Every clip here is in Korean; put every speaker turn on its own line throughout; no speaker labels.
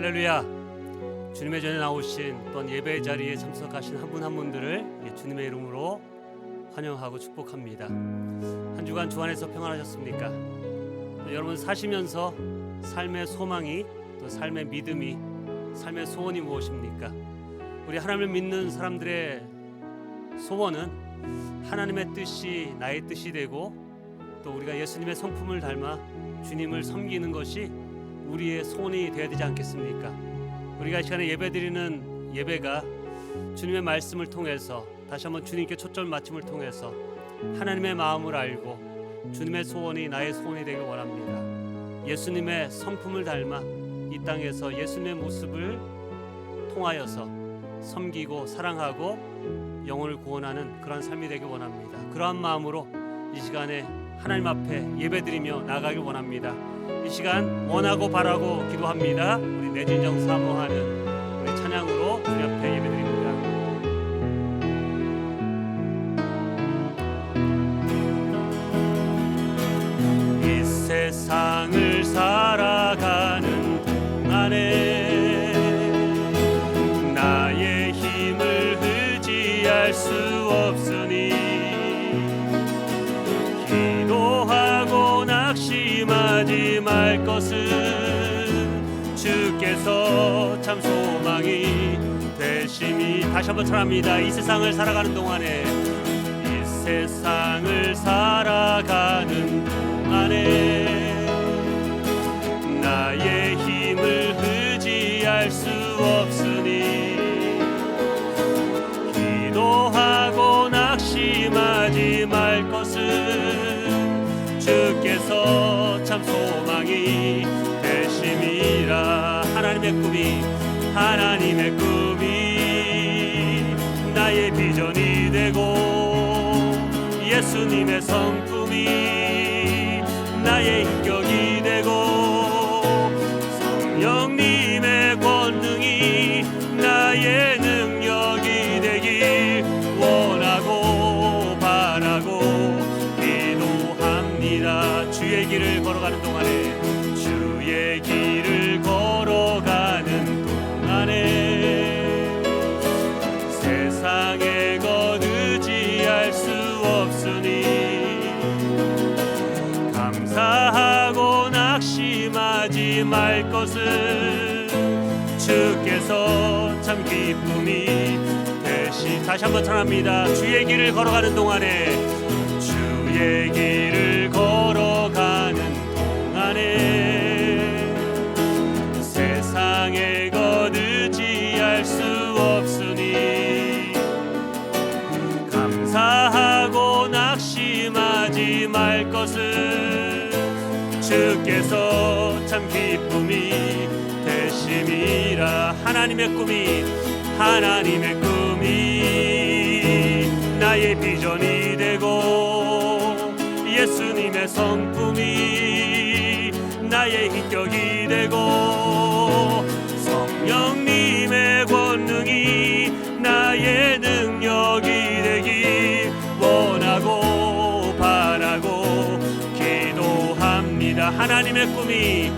할렐루야. 주님의 전에 나오신 또한 예배 자리에 참석하신 한 분 한 분들을 주님의 이름으로 환영하고 축복합니다. 한 주간 주 안에서 평안하셨습니까? 여러분 사시면서 삶의 소망이 또 삶의 믿음이 삶의 소원이 무엇입니까? 우리 하나님을 믿는 사람들의 소원은 하나님의 뜻이 나의 뜻이 되고 또 우리가 예수님의 성품을 닮아 주님을 섬기는 것이 우리의 소원이 되어야 되지 않겠습니까? 우리가 이 시간에 예배드리는 예배가 주님의 말씀을 통해서 다시 한번 주님께 초점 맞춤을 통해서 하나님의 마음을 알고 주님의 소원이 나의 소원이 되길 원합니다. 예수님의 성품을 닮아 이 땅에서 예수님의 모습을 통하여서 섬기고 사랑하고 영혼을 구원하는 그런 삶이 되길 원합니다. 그러한 마음으로 이 시간에 하나님 앞에 예배드리며 나가길 원합니다. 이 시간 원하고 바라고 기도합니다. 우리 내진정 사모하는 우리 찬양으로 주님 앞에 예배드립니다. 이 세상을 살아가는 동안에 나의 힘을 의지할 수 없으니 기도하고 낙심하지 말 것은 주께서 참 소망이 되심이. 다시 한번 찬양합니다. 이 세상을 살아가는 동안에 이 세상을 살아가는 동안에 나의 힘을 의지할 수 없으니 기도하고 낙심하지 말 것은 주께서 참 소망이 되심이라. 하나님의 꿈이 나의 비전이 되고 예수님의 성품이 나의 인격이 되고 성령님의 권능이 나의 능력이 되길 원하고 바라고 기도합니다. 주의 길을 걸어가는 동안에 주의 길을 걸어가는 동안에 세상의 것 의지할 수 없으니 감사하고 낙심하지 말 것은 주께서 참 기쁨이 되시. 다시 한번 찬양합니다. 주의 길을 걸어가는 동안에 주의 길을 걸어가는 동안에 세상의 것 의지할 수 없으니 감사하고 낙심하지 말 것은 주께서 참 기쁨이 되심이라. 하나님의 꿈이 나의 비전이 되고 예수님의 성품이 나의 인격이 되고 성령님의 권능이 나의 능력이 되길 원하고 바라고 기도합니다. 하나님의 꿈이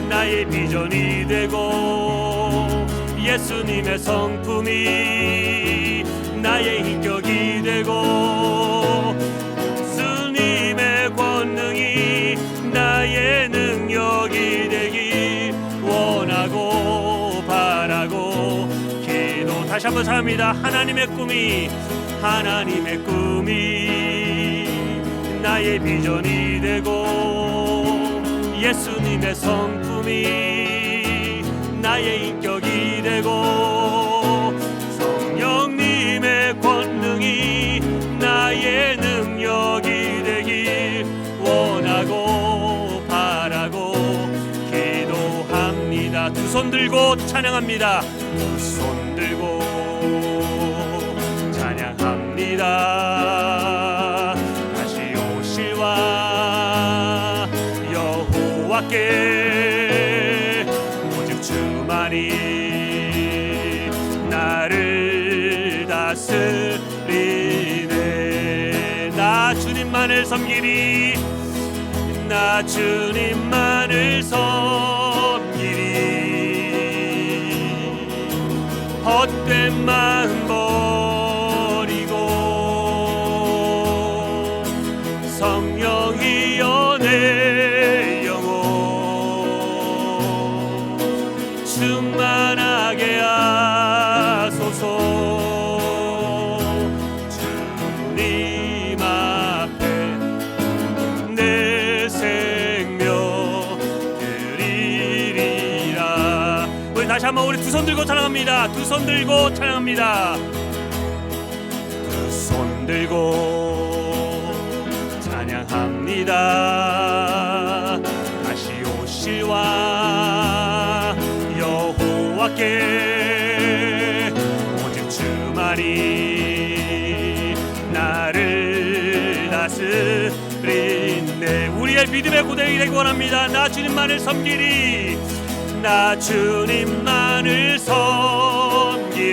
나의 비전이 되고 예수님의 성품이 나의 인격이 되고 주님의 권능이 나의 능력이 되길 원하고 바라고 기도. 다시 한번 찬양합니다. 하나님의 꿈이 나의 비전이 되고 예수님의 성품이 나의 인격이 되고 성령님의 권능이 나의 능력이 되길 원하고 바라고 기도합니다. 두 손 들고 찬양합니다. 두 손 들고 찬양합니다. 다시 오실와 여호와께 오직 주만이 나를 다스리네. 나 주님만을 섬기리 나 주님만을 섬기리. 헛된 마음 버리고 성령이여 내 영혼 충만하게 하소서. 주님 앞에 내 생명 드리리라. 우리 다시 한번 우리 두 손 들고 찬양합니다. 두 손 들고 찬양합니다. 두 손 들고 찬양합니다. 다시 오실 왕 여호와께 오직 주만이 나를 다스리네. 우리의 믿음의 고백이 되기 원합니다. 나 주님만을 섬기리. 나 주님만을 섬기리.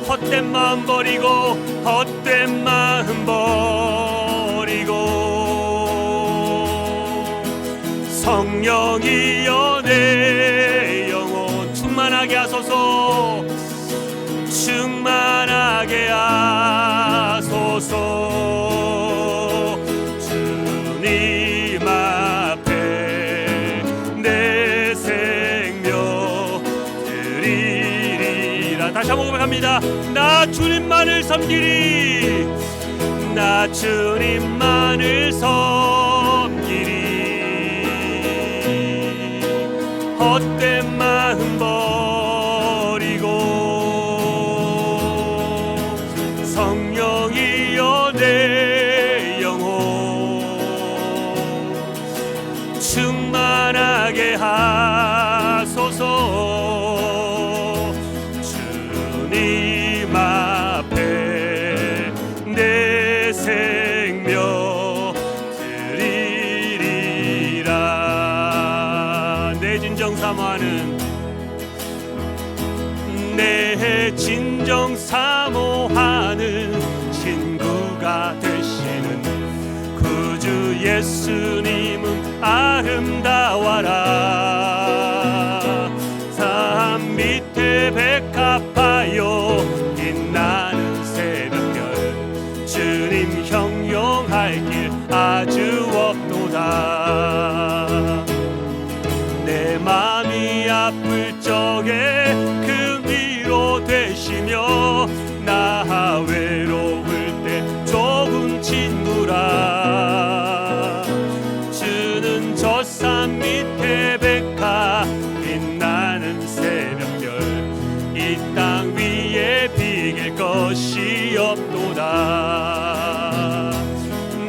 헛된 마음 버리고 헛된 마음 버리고 성령이여 내 영혼 충만하게 하소서. 충만하게 하소서. 주님 앞에 내 생명 드리리라. 다시 한번 고백합니다. 나 주님만을 섬기리. 나 주님만을 섬기리. 헛된 마음 버리고 성령이여 내 영혼 충만하게 하소서. 주님 앞에 내 생명 드리리라. 내 진정 사모하는 내 진정 사모하는 친구가 되시는 구주 예수님은 아름다워라. 산 밑에 백합하여 빛나는 새벽별 주님 형용할 길 아주 없도다. 내 맘이 아플 적에 그 위로 되시며 나 외로울 때 좋은 친구라. 주는 저 산 밑에 백합 빛나는 새벽별 이 땅 위에 비길 것이 없도다.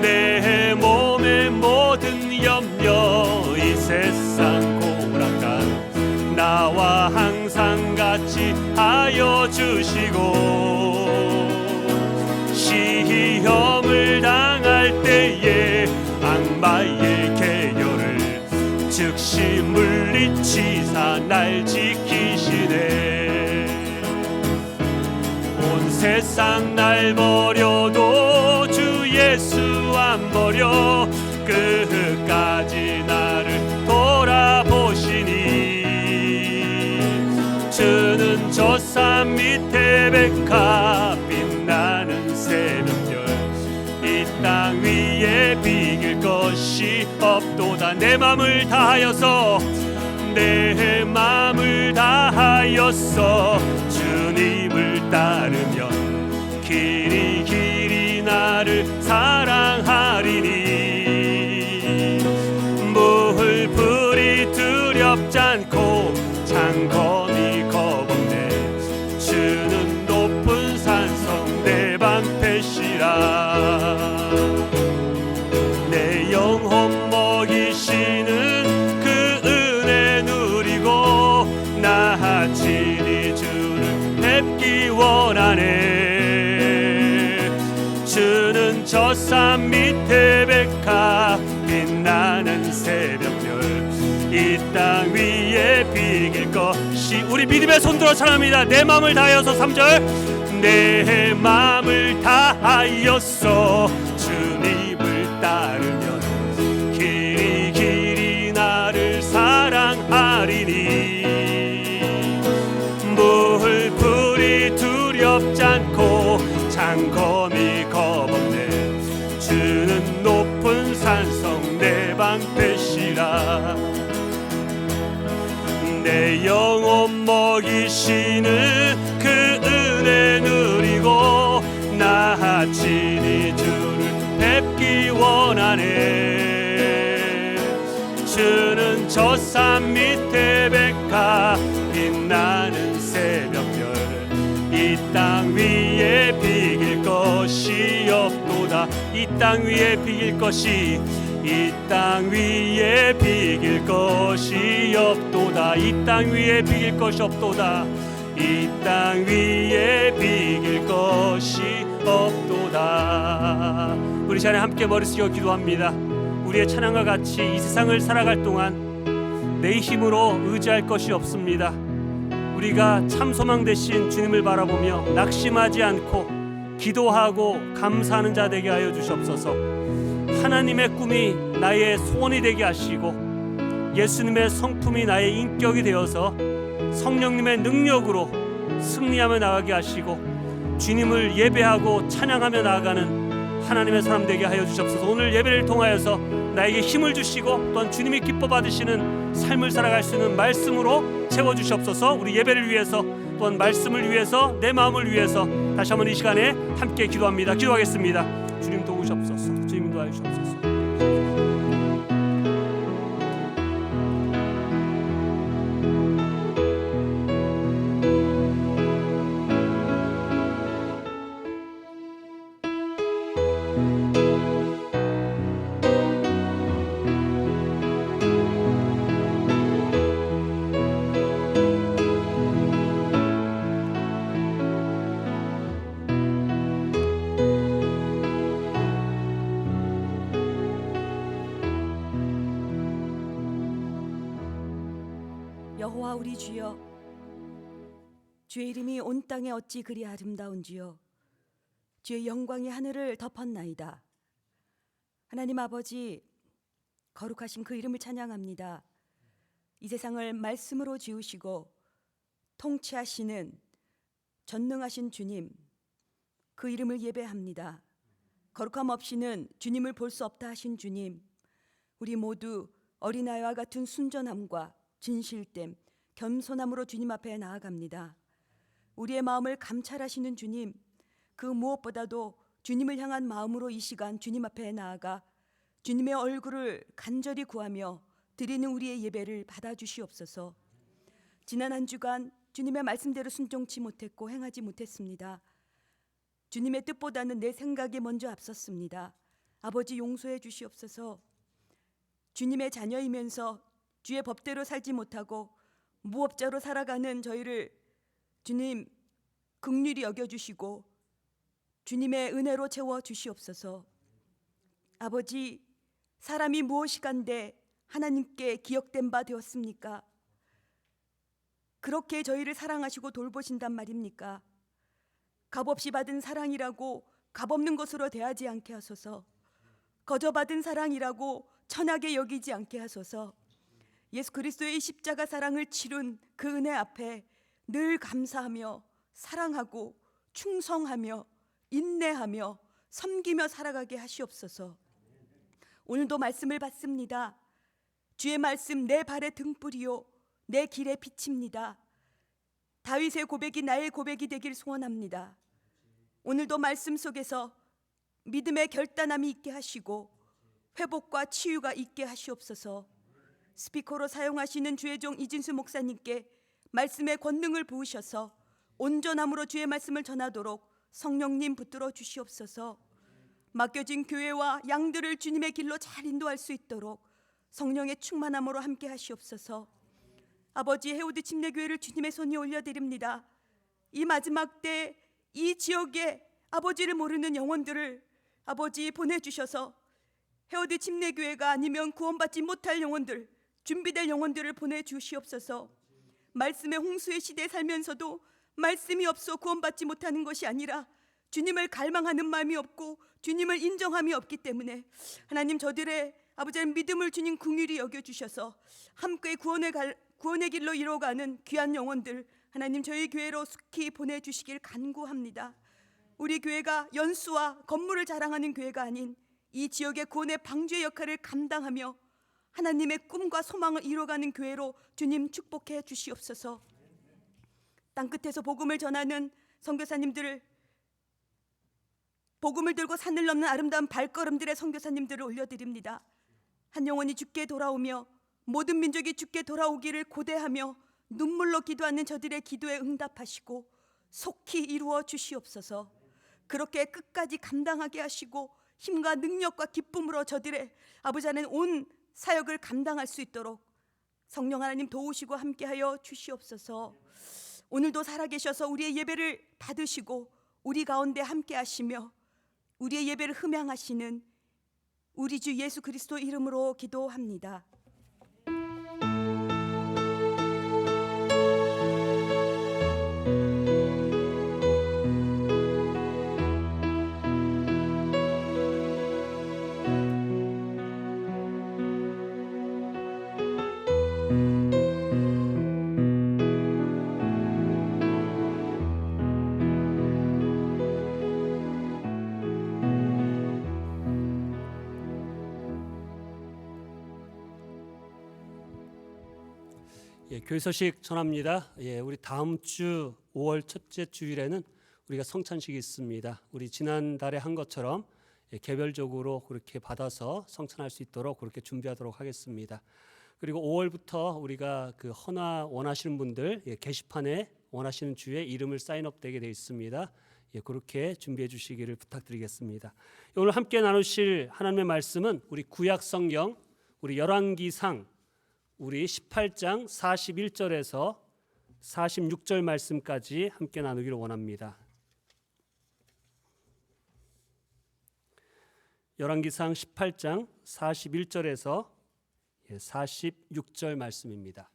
내 몸의 모든 염려 이 세상 고락간 나와 항상 같이 하여 주시고 시험을 당할 때에 악마의 계열을 즉시 물리치사 날 지키시네. 온 세상 날 버려도 주 예수 안 버려 끝까지 나를 돌아보시니. 주는 저 산 밑에 백합 빛나는 새벽별 이 땅 위에 비길 것이 없도다. 내 맘을 다하여서 내 맘을 다하여서 주님을 따르면 길이 길이 나를 사랑하리니. 물불이 두렵지 않고 장검이 겁없네. 주는 높은 산성 내 방패시라. 내 영혼 먹이시는 그 은혜 누리고 나 친히 주를 뵙기 원하네. 주는 저 산 밑에 백합 빛나는 새벽별 이 땅 위에 비길 것이. 우리 믿음의 손들어 찬양합니다. 내 마음을 다하여서 3절 내 마음을 다하여서 주님을 따르면 주시는 그 은혜 누리고 나 친히 주를 뵙기 원하네. 주는 저 산 밑에 백화 빛나는 새벽별 이 땅 위에 비길 것이 없도다. 이 땅 위에 비길 것이 이 땅 위에 비길 것이 없도다. 이 땅 위에 비길 것이 없도다. 이 땅 위에 비길 것이 없도다. 우리 자녀 함께 머리 숙여 기도합니다. 우리의 찬양과 같이 이 세상을 살아갈 동안 내 힘으로 의지할 것이 없습니다. 우리가 참 소망 되신 주님을 바라보며 낙심하지 않고 기도하고 감사하는 자 되게 하여 주시옵소서. 하나님의 꿈이 나의 소원이 되게 하시고 예수님의 성품이 나의 인격이 되어서 성령님의 능력으로 승리하며 나가게 하시고 주님을 예배하고 찬양하며 나아가는 하나님의 사람 되게 하여 주시옵소서. 오늘 예배를 통하여서 나에게 힘을 주시고 또한 주님이 기뻐 받으시는 삶을 살아갈 수 있는 말씀으로 채워주시옵소서. 우리 예배를 위해서 또한 말씀을 위해서 내 마음을 위해서 다시 한번 이 시간에 함께 기도합니다. 기도하겠습니다. 주님 도우시옵소서. 주님 도와주시옵소서.
여호와 우리 주여, 주의 이름이 온 땅에 어찌 그리 아름다운지요. 주의 영광이 하늘을 덮었나이다. 하나님 아버지, 거룩하신 그 이름을 찬양합니다. 이 세상을 말씀으로 지으시고 통치하시는 전능하신 주님, 그 이름을 예배합니다. 거룩함 없이는 주님을 볼 수 없다 하신 주님, 우리 모두 어린아이와 같은 순전함과 진실됨, 겸손함으로 주님 앞에 나아갑니다. 우리의 마음을 감찰하시는 주님, 그 무엇보다도 주님을 향한 마음으로 이 시간 주님 앞에 나아가 주님의 얼굴을 간절히 구하며 드리는 우리의 예배를 받아주시옵소서. 지난 한 주간 주님의 말씀대로 순종치 못했고 행하지 못했습니다. 주님의 뜻보다는 내 생각이 먼저 앞섰습니다. 아버지 용서해 주시옵소서. 주님의 자녀이면서 주의 법대로 살지 못하고 무업자로 살아가는 저희를 주님 긍휼히 여겨주시고 주님의 은혜로 채워 주시옵소서. 아버지, 사람이 무엇이간데 하나님께 기억된 바 되었습니까? 그렇게 저희를 사랑하시고 돌보신단 말입니까? 값없이 받은 사랑이라고 값없는 것으로 대하지 않게 하소서. 거저 받은 사랑이라고 천하게 여기지 않게 하소서. 예수 그리스도의 십자가 사랑을 치룬 그 은혜 앞에 늘 감사하며 사랑하고 충성하며 인내하며 섬기며 살아가게 하시옵소서. 오늘도 말씀을 받습니다. 주의 말씀 내 발의 등불이요 내 길의 빛입니다. 다윗의 고백이 나의 고백이 되길 소원합니다. 오늘도 말씀 속에서 믿음의 결단함이 있게 하시고 회복과 치유가 있게 하시옵소서. 스피커로 사용하시는 주의 종 이진수 목사님께 말씀의 권능을 부으셔서 온전함으로 주의 말씀을 전하도록 성령님 붙들어 주시옵소서. 맡겨진 교회와 양들을 주님의 길로 잘 인도할 수 있도록 성령의 충만함으로 함께 하시옵소서. 아버지, 해우드 침례교회를 주님의 손에 올려드립니다. 이 마지막 때 이 지역에 아버지를 모르는 영혼들을 아버지 보내주셔서 해우드 침례교회가 아니면 구원받지 못할 영혼들, 준비될 영혼들을 보내주시옵소서. 말씀의 홍수의 시대에 살면서도 말씀이 없어 구원받지 못하는 것이 아니라 주님을 갈망하는 마음이 없고 주님을 인정함이 없기 때문에 하나님, 저들의 아버지의 믿음을 주님 긍휼히 여겨주셔서 함께 구원의 길로 이뤄가는 귀한 영혼들 하나님, 저희 교회로 속히 보내주시길 간구합니다. 우리 교회가 연수와 건물을 자랑하는 교회가 아닌 이 지역의 구원의 방주의 역할을 감당하며 하나님의 꿈과 소망을 이뤄가는 교회로 주님 축복해 주시옵소서. 땅끝에서 복음을 전하는 선교사님들을, 복음을 들고 산을 넘는 아름다운 발걸음들의 선교사님들을 올려드립니다. 한 영혼이 주께 돌아오며 모든 민족이 주께 돌아오기를 고대하며 눈물로 기도하는 저들의 기도에 응답하시고 속히 이루어 주시옵소서. 그렇게 끝까지 감당하게 하시고 힘과 능력과 기쁨으로 저들의 아버지 하나님 온 사역을 감당할 수 있도록 성령 하나님 도우시고 함께하여 주시옵소서. 오늘도 살아계셔서 우리의 예배를 받으시고 우리 가운데 함께하시며 우리의 예배를 흠양하시는 우리 주 예수 그리스도 이름으로 기도합니다.
교회 소식 전합니다. 우리 다음 주 5월 첫째 주일에는 우리가 성찬식이 있습니다. 우리 지난달에 한 것처럼 개별적으로 그렇게 받아서 성찬할 수 있도록 그렇게 준비하도록 하겠습니다. 그리고 5월부터 우리가 그 헌화 원하시는 분들 게시판에 원하시는 주에 이름을 사인업되게 되어 있습니다. 그렇게 준비해 주시기를 부탁드리겠습니다. 오늘 함께 나누실 하나님의 말씀은 우리 구약 성경 우리 열왕기상 우리 18장 41절에서 46절 말씀까지 함께 나누기를 원합니다. 열왕기상 18장 41절에서 46절 말씀입니다.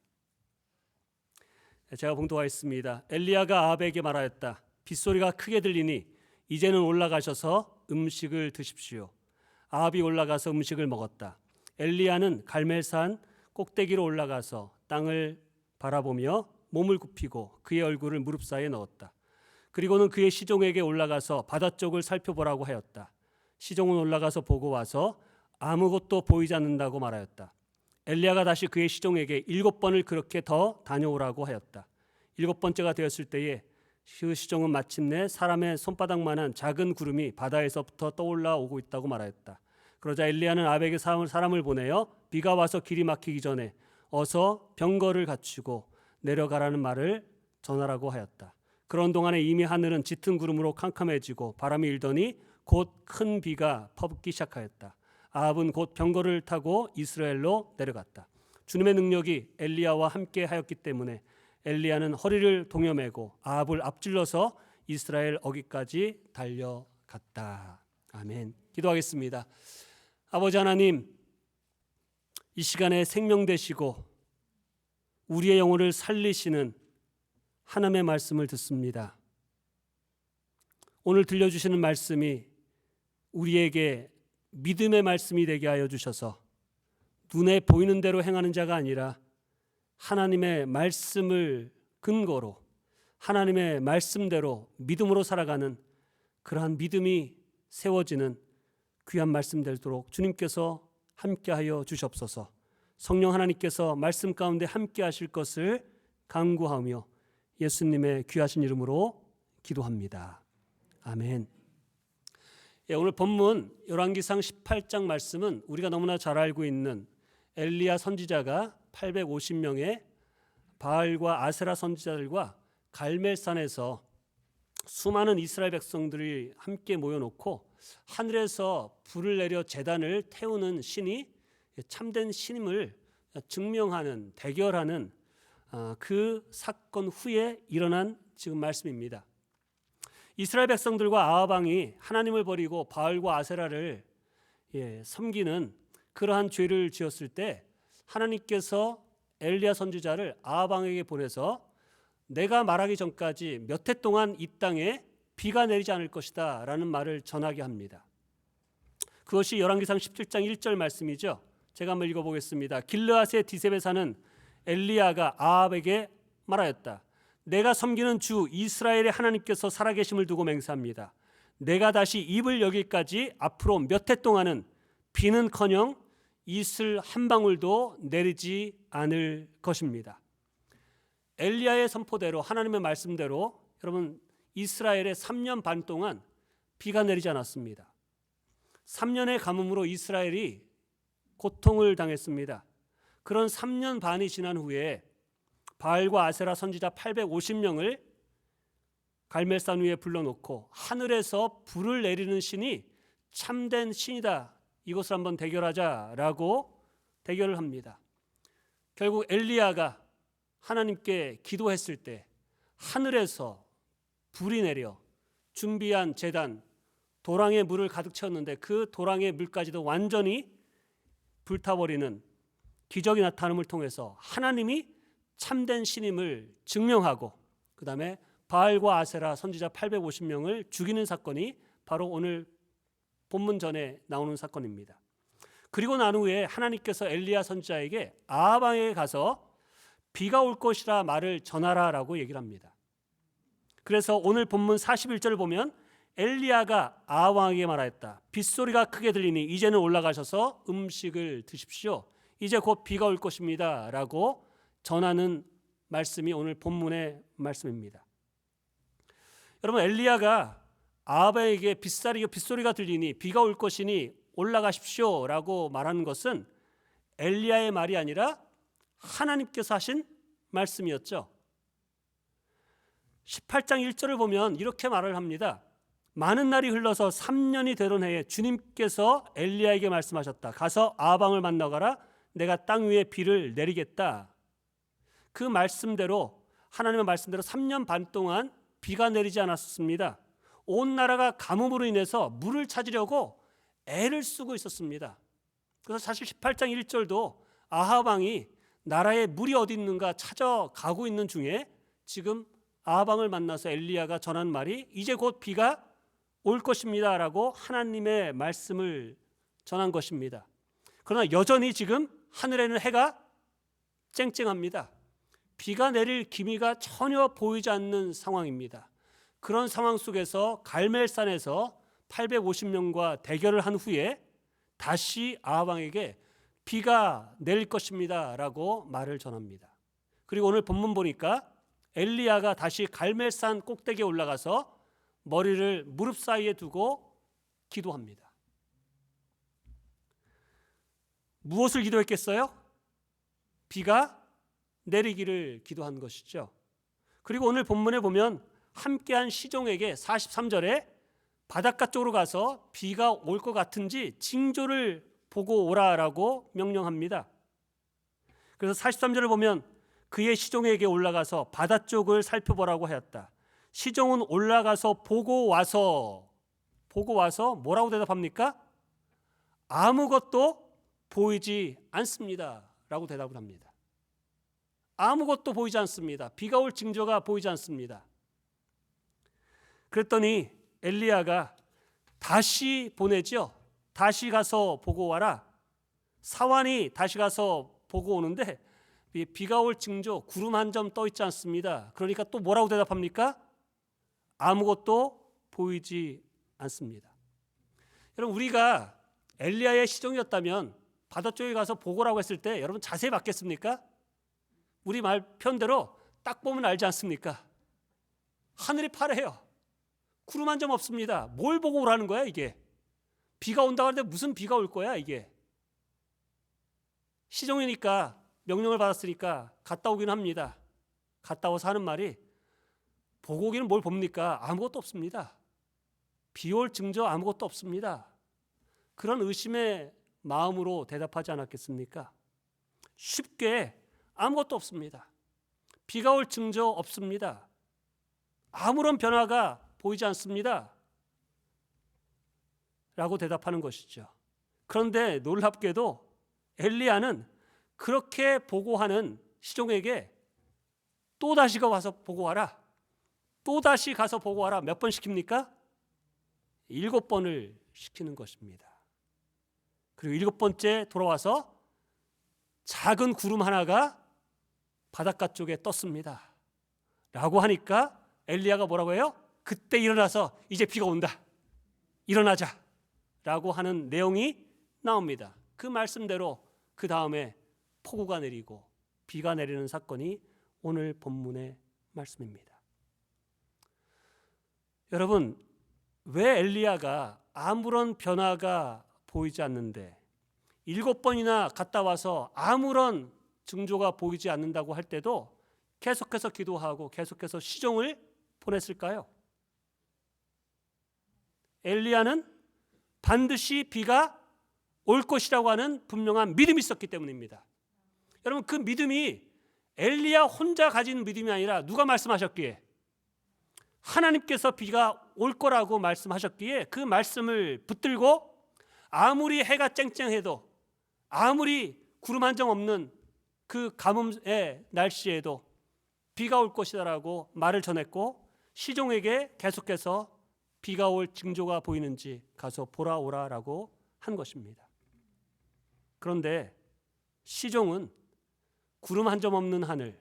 제가 봉독하겠습니다. 엘리야가 아합에게 말하였다. 빗소리가 크게 들리니 이제는 올라가셔서 음식을 드십시오. 아합이 올라가서 음식을 먹었다. 엘리야는 갈멜산 꼭대기로 올라가서 땅을 바라보며 몸을 굽히고 그의 얼굴을 무릎 사이에 넣었다. 그리고는 그의 시종에게 올라가서 바다 쪽을 살펴보라고 하였다. 시종은 올라가서 보고 와서 아무것도 보이지 않는다고 말하였다. 엘리야가 다시 그의 시종에게 7번을 그렇게 더 다녀오라고 하였다. 7번째가 되었을 때에 그 시종은 마침내 사람의 손바닥만한 작은 구름이 바다에서부터 떠올라 오고 있다고 말하였다. 그러자 엘리야는 아합에게 사람을 보내어 비가 와서 길이 막히기 전에 어서 병거를 갖추고 내려가라는 말을 전하라고 하였다. 그런 동안에 이미 하늘은 짙은 구름으로 캄캄해지고 바람이 일더니 곧 큰 비가 퍼붓기 시작하였다. 아합은 곧 병거를 타고 이스라엘로 내려갔다. 주님의 능력이 엘리야와 함께 하였기 때문에 엘리야는 허리를 동여매고 아합을 앞질러서 이스라엘 어귀까지 달려갔다. 아멘. 기도하겠습니다. 아버지 하나님, 이 시간에 생명 되시고 우리의 영혼을 살리시는 하나님의 말씀을 듣습니다. 오늘 들려주시는 말씀이 우리에게 믿음의 말씀이 되게 하여 주셔서 눈에 보이는 대로 행하는 자가 아니라 하나님의 말씀을 근거로 하나님의 말씀대로 믿음으로 살아가는 그러한 믿음이 세워지는 귀한 말씀 되도록 주님께서 함께하여 주시옵소서. 성령 하나님께서 말씀 가운데 함께하실 것을 간구하며 예수님의 귀하신 이름으로 기도합니다. 아멘. 오늘 본문 열왕기상 18장 말씀은 우리가 너무나 잘 알고 있는 엘리야 선지자가 850명의 바알과 아세라 선지자들과 갈멜산에서 수많은 이스라엘 백성들이 함께 모여놓고 하늘에서 불을 내려 제단을 태우는 신이 참된 신임을 증명하는 대결하는 그 사건 후에 일어난 지금 말씀입니다. 이스라엘 백성들과 아합 왕이 하나님을 버리고 바알과 아세라를 섬기는 그러한 죄를 지었을 때 하나님께서 엘리야 선지자를 아합 왕에게 보내서 내가 말하기 전까지 몇 해 동안 이 땅에 비가 내리지 않을 것이다 라는 말을 전하게 합니다. 그것이 열왕기상 17장 1절 말씀이죠. 제가 한번 읽어보겠습니다. 길르앗의 디셉에 사는 엘리야가 아합에게 말하였다. 내가 섬기는 주 이스라엘의 하나님께서 살아계심을 두고 맹세합니다. 내가 다시 입을 여기까지 앞으로 몇 해 동안은 비는커녕 이슬 한 방울도 내리지 않을 것입니다. 엘리야의 선포대로, 하나님의 말씀대로 여러분 이스라엘에 3년 반 동안 비가 내리지 않았습니다. 3년의 가뭄으로 이스라엘이 고통을 당했습니다. 그런 3년 반이 지난 후에 바알과 아세라 선지자 850명을 갈멜산 위에 불러놓고 하늘에서 불을 내리는 신이 참된 신이다, 이것을 한번 대결하자라고 대결을 합니다. 결국 엘리야가 하나님께 기도했을 때 하늘에서 불이 내려 준비한 제단 도랑에 물을 가득 채웠는데 그 도랑의 물까지도 완전히 불타버리는 기적이 나타남을 통해서 하나님이 참된 신임을 증명하고 그 다음에 바알과 아세라 선지자 850명을 죽이는 사건이 바로 오늘 본문 전에 나오는 사건입니다. 그리고 난 후에 하나님께서 엘리야 선지자에게 아합 왕에게 가서 비가 올 것이라 말을 전하라라고 얘기를 합니다. 그래서 오늘 본문 41절을 보면 엘리야가 아합 왕에게 말하였다. 빗소리가 크게 들리니 이제는 올라가셔서 음식을 드십시오. 이제 곧 비가 올 것입니다 라고 전하는 말씀이 오늘 본문의 말씀입니다. 여러분, 엘리야가 아합에게 빗소리가 들리니 비가 올 것이니 올라가십시오 라고 말하는 것은 엘리야의 말이 아니라 하나님께서 하신 말씀이었죠. 18장 1절을 보면 이렇게 말을 합니다. 많은 날이 흘러서 3년이 되던 해에 주님께서 엘리야에게 말씀하셨다. 가서 아합 왕을 만나가라. 내가 땅 위에 비를 내리겠다. 그 말씀대로, 하나님의 말씀대로 3년 반 동안 비가 내리지 않았습니다. 온 나라가 가뭄으로 인해서 물을 찾으려고 애를 쓰고 있었습니다. 그래서 사실 18장 1절도 아합 왕이 나라에 물이 어디 있는가 찾아가고 있는 중에 지금 아합 왕을 만나서 엘리야가 전한 말이 이제 곧 비가 올 것입니다 라고 하나님의 말씀을 전한 것입니다. 그러나 여전히 지금 하늘에는 해가 쨍쨍합니다. 비가 내릴 기미가 전혀 보이지 않는 상황입니다. 그런 상황 속에서 갈멜산에서 850명과 대결을 한 후에 다시 아합 왕에게 비가 내릴 것입니다 라고 말을 전합니다. 그리고 오늘 본문 보니까 엘리야가 다시 갈멜산 꼭대기에 올라가서 머리를 무릎 사이에 두고 기도합니다. 무엇을 기도했겠어요? 비가 내리기를 기도한 것이죠. 그리고 오늘 본문에 보면 함께한 시종에게 43절에 바닷가 쪽으로 가서 비가 올 것 같은지 징조를 보고 오라라고 명령합니다. 그래서 43절을 보면 그의 시종에게 올라가서 바다 쪽을 살펴보라고 하였다. 시종은 올라가서 보고 와서 뭐라고 대답합니까? 아무것도 보이지 않습니다 라고 대답을 합니다. 아무것도 보이지 않습니다. 비가 올 징조가 보이지 않습니다. 그랬더니 엘리야가 다시 보내죠. 다시 가서 보고 와라. 사환이 다시 가서 보고 오는데 비가 올 징조 구름 한 점 떠 있지 않습니다. 그러니까 또 뭐라고 대답합니까? 아무것도 보이지 않습니다. 여러분, 우리가 엘리야의 시종이었다면 바다 쪽에 가서 보고라고 했을 때 여러분 자세히 받겠습니까? 우리 말 편대로 딱 보면 알지 않습니까? 하늘이 파래요. 구름 한 점 없습니다. 뭘 보고 오라는 거야 이게? 비가 온다고 하는데 무슨 비가 올 거야 이게? 시종이니까 명령을 받았으니까 갔다 오긴 합니다. 갔다 와서 하는 말이 보고 오기는 뭘 봅니까? 아무것도 없습니다. 비 올 징조 아무것도 없습니다. 그런 의심의 마음으로 대답하지 않았겠습니까? 쉽게 아무것도 없습니다. 비가 올 징조 없습니다. 아무런 변화가 보이지 않습니다 라고 대답하는 것이죠. 그런데 놀랍게도 엘리야는 그렇게 보고하는 시종에게 또다시 가서 보고 와라. 또다시 가서 보고 와라. 몇 번 시킵니까? 7번을 시키는 것입니다. 그리고 7번째 돌아와서 작은 구름 하나가 바닷가 쪽에 떴습니다 라고 하니까 엘리야가 뭐라고 해요? 그때 일어나서 이제 비가 온다. 일어나자 라고 하는 내용이 나옵니다. 그 말씀대로 그 다음에 폭우가 내리고 비가 내리는 사건이 오늘 본문의 말씀입니다. 여러분, 왜 엘리야가 아무런 변화가 보이지 않는데 7번이나 갔다 와서 아무런 징조가 보이지 않는다고 할 때도 계속해서 기도하고 계속해서 시종을 보냈을까요? 엘리야는 반드시 비가 올 것이라고 하는 분명한 믿음이 있었기 때문입니다. 여러분, 그 믿음이 엘리야 혼자 가진 믿음이 아니라 누가 말씀하셨기에? 하나님께서 비가 올 거라고 말씀하셨기에 그 말씀을 붙들고 아무리 해가 쨍쨍해도 아무리 구름 한 점 없는 그 가뭄의 날씨에도 비가 올 것이다라고 말을 전했고 시종에게 계속해서 비가 올 징조가 보이는지 가서 보라 오라라고 한 것입니다. 그런데 시종은 구름 한 점 없는 하늘,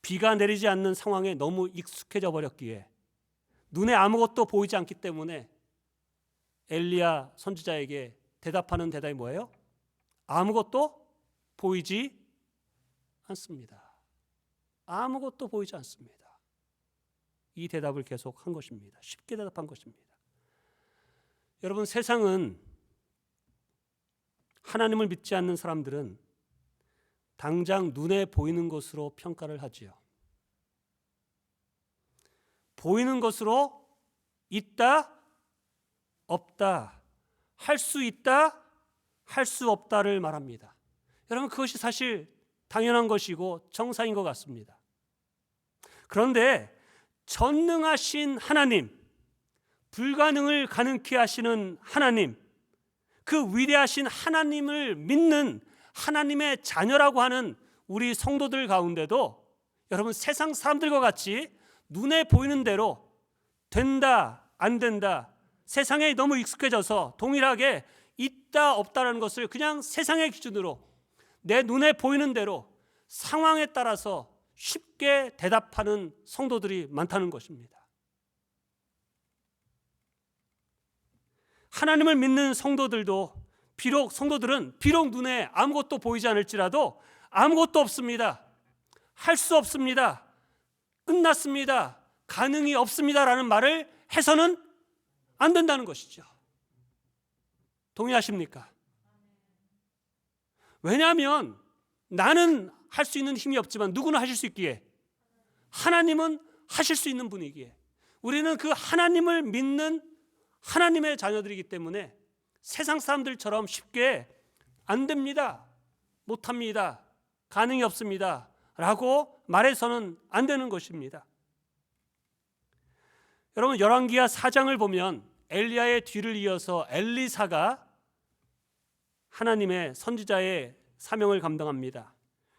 비가 내리지 않는 상황에 너무 익숙해져 버렸기에 눈에 아무것도 보이지 않기 때문에 엘리야 선지자에게 대답하는 대답이 뭐예요? 아무것도 보이지 않습니다. 아무것도 보이지 않습니다. 이 대답을 계속 한 것입니다. 쉽게 대답한 것입니다. 여러분, 세상은 하나님을 믿지 않는 사람들은 당장 눈에 보이는 것으로 평가를 하지요. 보이는 것으로 있다, 없다, 할 수 있다, 할 수 없다를 말합니다. 여러분, 그것이 사실 당연한 것이고 정상인 것 같습니다. 그런데 전능하신 하나님, 불가능을 가능케 하시는 하나님, 그 위대하신 하나님을 믿는 하나님의 자녀라고 하는 우리 성도들 가운데도 여러분, 세상 사람들과 같이 눈에 보이는 대로 된다, 안 된다, 세상에 너무 익숙해져서 동일하게 있다, 없다라는 것을 그냥 세상의 기준으로 내 눈에 보이는 대로 상황에 따라서 쉽게 대답하는 성도들이 많다는 것입니다. 하나님을 믿는 성도들도 성도들은 비록 눈에 아무것도 보이지 않을지라도 아무것도 없습니다, 할 수 없습니다, 끝났습니다, 가능이 없습니다라는 말을 해서는 안 된다는 것이죠. 동의하십니까? 왜냐하면 나는 할 수 있는 힘이 없지만 누구는 하실 수 있기에, 하나님은 하실 수 있는 분이기에 우리는 그 하나님을 믿는 하나님의 자녀들이기 때문에 세상 사람들처럼 쉽게 안 됩니다, 못합니다, 가능이 없습니다 라고 말해서는 안 되는 것입니다. 여러분, 열왕기하 4장을 보면 엘리야의 뒤를 이어서 엘리사가 하나님의 선지자의 사명을 감당합니다.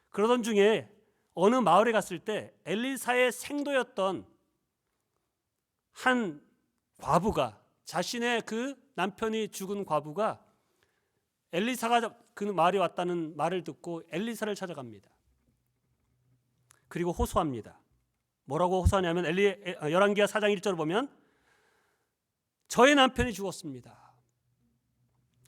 그러던 중에 어느 마을에 갔을 때 엘리사의 생도였던 한 과부가, 자신의 그 남편이 죽은 과부가 엘리사가 그 마을에 왔다는 말을 듣고 엘리사를 찾아갑니다. 그리고 호소합니다. 뭐라고 호소하냐면 열왕기하 4장 1절을 보면 저의 남편이 죽었습니다.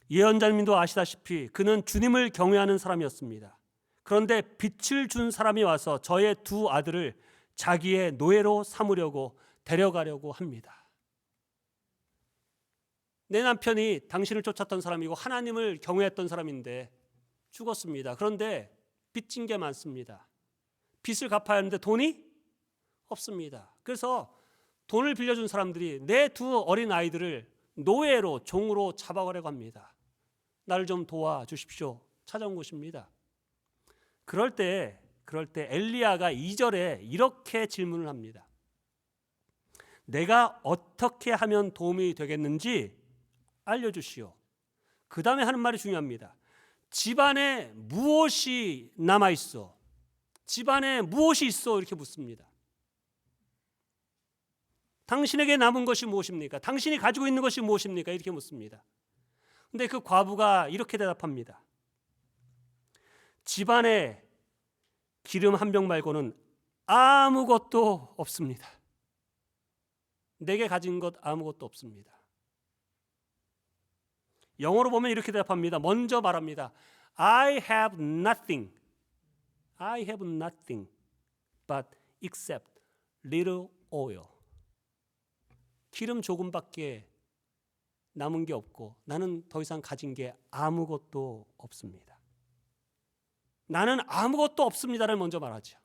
예언자님도 아시다시피 그는 주님을 경외하는 사람이었습니다. 그런데 빛을 준 사람이 와서 저의 두 아들을 자기의 노예로 삼으려고 데려가려고 합니다. 내 남편이 당신을 쫓았던 사람이고 하나님을 경외했던 사람인데 죽었습니다. 그런데 빚진 게 많습니다. 빚을 갚아야 하는데 돈이 없습니다. 그래서 돈을 빌려준 사람들이 내 두 어린 아이들을 노예로, 종으로 잡아가려고 합니다. 나를 좀 도와주십시오. 찾아온 것입니다. 그럴 때 엘리야가 2절에 이렇게 질문을 합니다. 내가 어떻게 하면 도움이 되겠는지 알려주시오. 그 다음에 하는 말이 중요합니다. 집안에 무엇이 남아있어? 집안에 무엇이 있어? 이렇게 묻습니다. 당신에게 남은 것이 무엇입니까? 당신이 가지고 있는 것이 무엇입니까? 이렇게 묻습니다. 근데 그 과부가 이렇게 대답합니다. 집안에 기름 한 병 말고는 아무것도 없습니다. 내게 가진 것 아무것도 없습니다. 영어로 보면 이렇게 대답합니다. 먼저 말합니다. I have nothing. I have nothing. but except little oil. 기름 조금밖에 남은 게 없고 나는 더 이상 가진 게 아무것도 없습니다. 나는 아무것도 없습니다를 먼저 말하죠.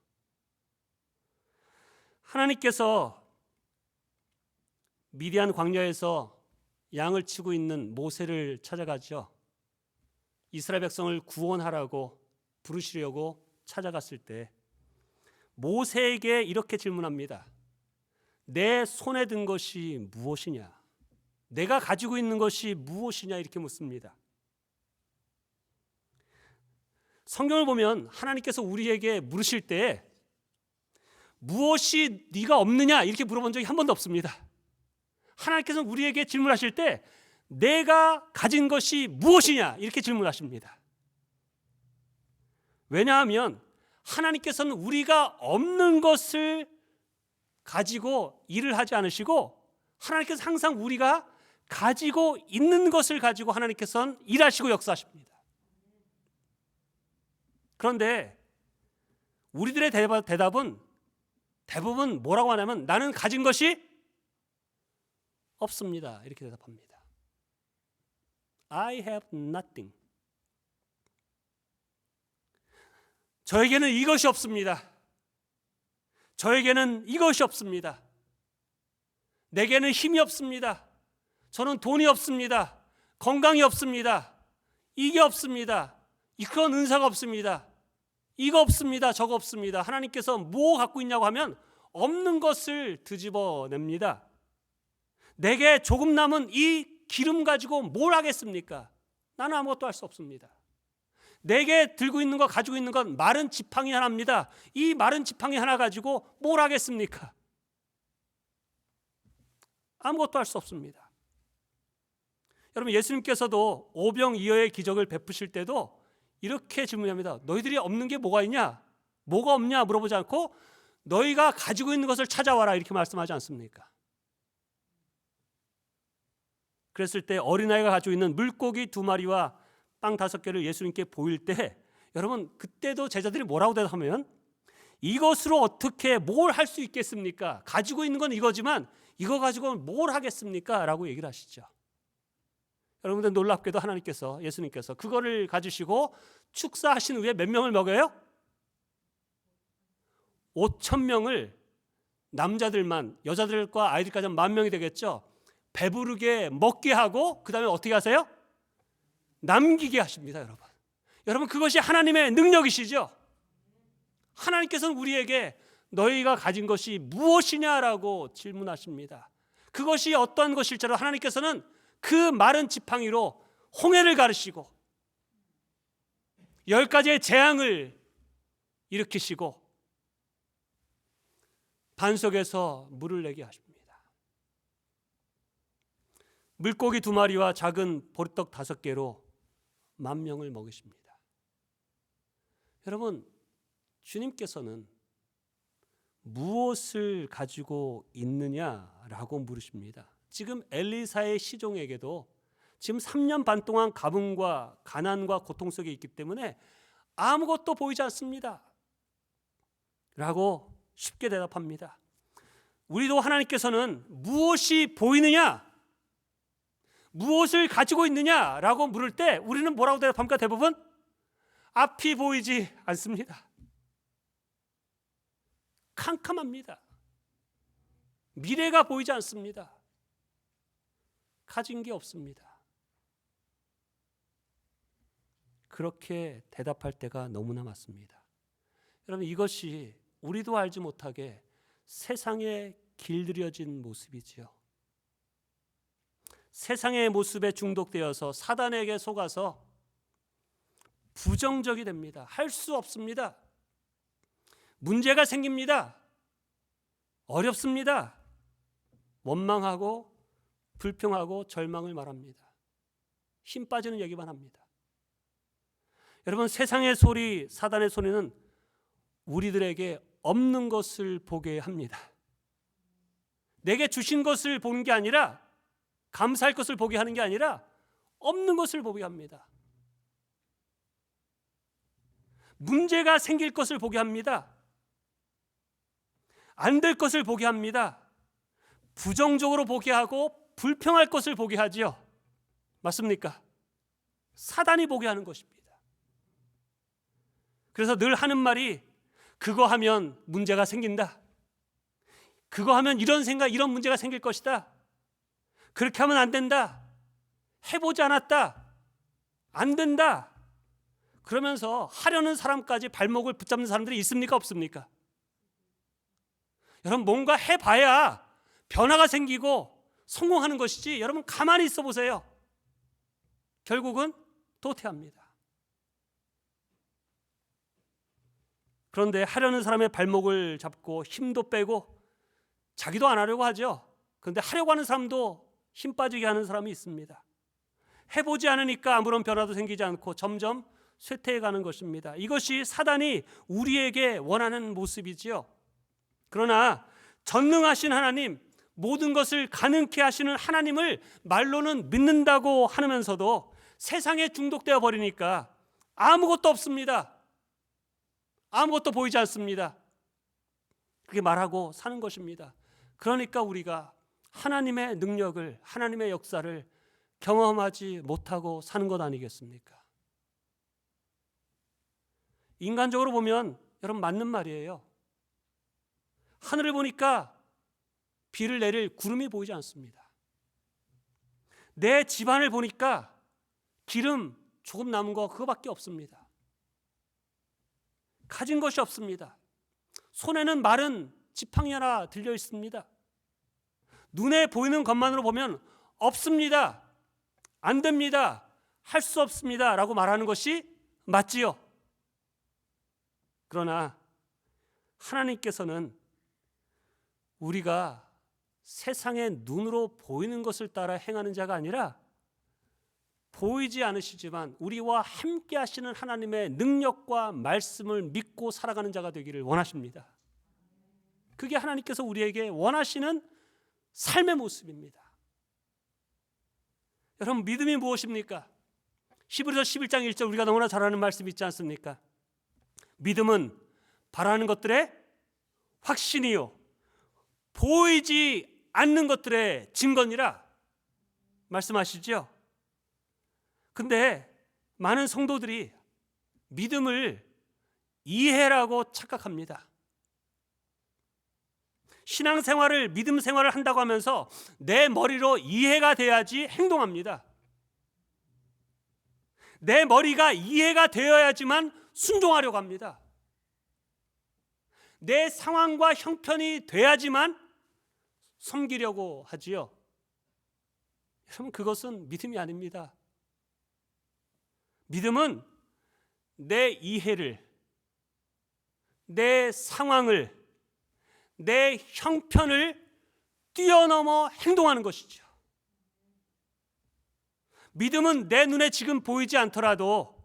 하나님께서 미디안 광야에서 양을 치고 있는 모세를 찾아가죠. 이스라엘 백성을 구원하라고 부르시려고 찾아갔을 때 모세에게 이렇게 질문합니다. 내 손에 든 것이 무엇이냐? 내가 가지고 있는 것이 무엇이냐? 이렇게 묻습니다. 성경을 보면 하나님께서 우리에게 물으실 때 무엇이 네가 없느냐? 이렇게 물어본 적이 한 번도 없습니다. 하나님께서 우리에게 질문하실 때 내가 가진 것이 무엇이냐? 이렇게 질문하십니다. 왜냐하면 하나님께서는 우리가 없는 것을 가지고 일을 하지 않으시고 하나님께서 항상 우리가 가지고 있는 것을 가지고 하나님께서는 일하시고 역사하십니다. 그런데 우리들의 대답은 대부분 뭐라고 하냐면 나는 가진 것이 없습니다. 이렇게 대답합니다. I have nothing. 저에게는 이것이 없습니다. 저에게는 이것이 없습니다. 내게는 힘이 없습니다. 저는 돈이 없습니다. 건강이 없습니다. 이게 없습니다. 그런 은사가 없습니다. 이거 없습니다. 저거 없습니다. 하나님께서 뭐 갖고 있냐고 하면 없는 것을 뒤집어냅니다. 내게 조금 남은 이 기름 가지고 뭘 하겠습니까? 나는 아무것도 할 수 없습니다. 내게 들고 있는 거 가지고 있는 건 마른 지팡이 하나입니다. 이 마른 지팡이 하나 가지고 뭘 하겠습니까? 아무것도 할 수 없습니다. 여러분 예수님께서도 오병이어의 기적을 베푸실 때도 이렇게 질문합니다. 너희들이 없는 게 뭐가 있냐? 뭐가 없냐 물어보지 않고 너희가 가지고 있는 것을 찾아와라 이렇게 말씀하지 않습니까? 그랬을 때 어린아이가 가지고 있는 물고기 2마리와 빵 5개를 예수님께 보일 때 여러분 그때도 제자들이 뭐라고 대답하면 이것으로 어떻게 뭘 할 수 있겠습니까? 가지고 있는 건 이거지만 이거 가지고는 뭘 하겠습니까? 라고 얘기를 하시죠. 여러분들 놀랍게도 하나님께서 예수님께서 그거를 가지시고 축사하신 후에 몇 명을 먹여요? 5,000명을 남자들만 여자들과 아이들까지 10,000명이 되겠죠. 배부르게 먹게 하고 그 다음에 어떻게 하세요? 남기게 하십니다. 여러분 그것이 하나님의 능력이시죠. 하나님께서는 우리에게 너희가 가진 것이 무엇이냐라고 질문하십니다. 그것이 어떤 것일지라도 하나님께서는 그 마른 지팡이로 홍해를 가르시고 10가지의 재앙을 일으키시고 반석에서 물을 내게 하십니다. 물고기 2마리와 작은 보리떡 5개로 10,000명을 먹이십니다. 여러분 주님께서는 무엇을 가지고 있느냐라고 물으십니다. 지금 엘리사의 시종에게도 지금 3년 반 동안 가뭄과 가난과 고통 속에 있기 때문에 아무것도 보이지 않습니다. 라고 쉽게 대답합니다. 우리도 하나님께서는 무엇이 보이느냐, 무엇을 가지고 있느냐라고 물을 때 우리는 뭐라고 대답합니까? 대부분 앞이 보이지 않습니다. 캄캄합니다. 미래가 보이지 않습니다. 가진 게 없습니다. 그렇게 대답할 때가 너무나 많습니다. 여러분 이것이 우리도 알지 못하게 세상에 길들여진 모습이지요. 세상의 모습에 중독되어서 사단에게 속아서 부정적이 됩니다. 할 수 없습니다. 문제가 생깁니다. 어렵습니다. 원망하고 불평하고 절망을 말합니다. 힘 빠지는 얘기만 합니다. 여러분 세상의 소리, 사단의 소리는 우리들에게 없는 것을 보게 합니다. 내게 주신 것을 보는 게 아니라 감사할 것을 보게 하는 게 아니라 없는 것을 보게 합니다. 문제가 생길 것을 보게 합니다. 안 될 것을 보게 합니다. 부정적으로 보게 하고 불평할 것을 보게 하지요. 맞습니까? 사단이 보게 하는 것입니다. 그래서 늘 하는 말이 그거 하면 문제가 생긴다. 그거 하면 이런 생각, 이런 문제가 생길 것이다. 그렇게 하면 안 된다. 해보지 않았다. 안 된다. 그러면서 하려는 사람까지 발목을 붙잡는 사람들이 있습니까? 없습니까? 여러분, 뭔가 해봐야 변화가 생기고 성공하는 것이지, 여러분 가만히 있어 보세요. 결국은 도태합니다. 그런데 하려는 사람의 발목을 잡고 힘도 빼고 자기도 안 하려고 하죠. 그런데 하려고 하는 사람도 힘 빠지게 하는 사람이 있습니다. 해보지 않으니까 아무런 변화도 생기지 않고 점점 쇠퇴해가는 것입니다. 이것이 사단이 우리에게 원하는 모습이지요. 그러나 전능하신 하나님, 모든 것을 가능케 하시는 하나님을 말로는 믿는다고 하면서도 세상에 중독되어 버리니까 아무것도 없습니다. 아무것도 보이지 않습니다. 그렇게 말하고 사는 것입니다. 그러니까 우리가 하나님의 능력을, 하나님의 역사를 경험하지 못하고 사는 것 아니겠습니까? 인간적으로 보면 여러분 맞는 말이에요. 하늘을 보니까 비를 내릴 구름이 보이지 않습니다. 내 집안을 보니까 기름 조금 남은 거 그거밖에 없습니다. 가진 것이 없습니다. 손에는 마른 지팡이 하나 들려 있습니다. 눈에 보이는 것만으로 보면 없습니다. 안 됩니다. 할 수 없습니다. 라고 말하는 것이 맞지요. 그러나 하나님께서는 우리가 세상의 눈으로 보이는 것을 따라 행하는 자가 아니라 보이지 않으시지만 우리와 함께 하시는 하나님의 능력과 말씀을 믿고 살아가는 자가 되기를 원하십니다. 그게 하나님께서 우리에게 원하시는 삶의 모습입니다. 여러분, 믿음이 무엇입니까? 히브리서 11장 1절 우리가 너무나 잘 아는 말씀 있지 않습니까? 믿음은 바라는 것들의 확신이요 보이지 않는 것들의 증거니라 말씀하시죠. 근데 많은 성도들이 믿음을 이해라고 착각합니다. 신앙생활을, 믿음 생활을 한다고 하면서 내 머리로 이해가 돼야지 행동합니다. 내 머리가 이해가 되어야지만 순종하려고 합니다. 내 상황과 형편이 돼야지만 섬기려고 하지요. 여러분, 그것은 믿음이 아닙니다. 믿음은 내 이해를, 내 상황을, 내 형편을 뛰어넘어 행동하는 것이죠. 믿음은 내 눈에 지금 보이지 않더라도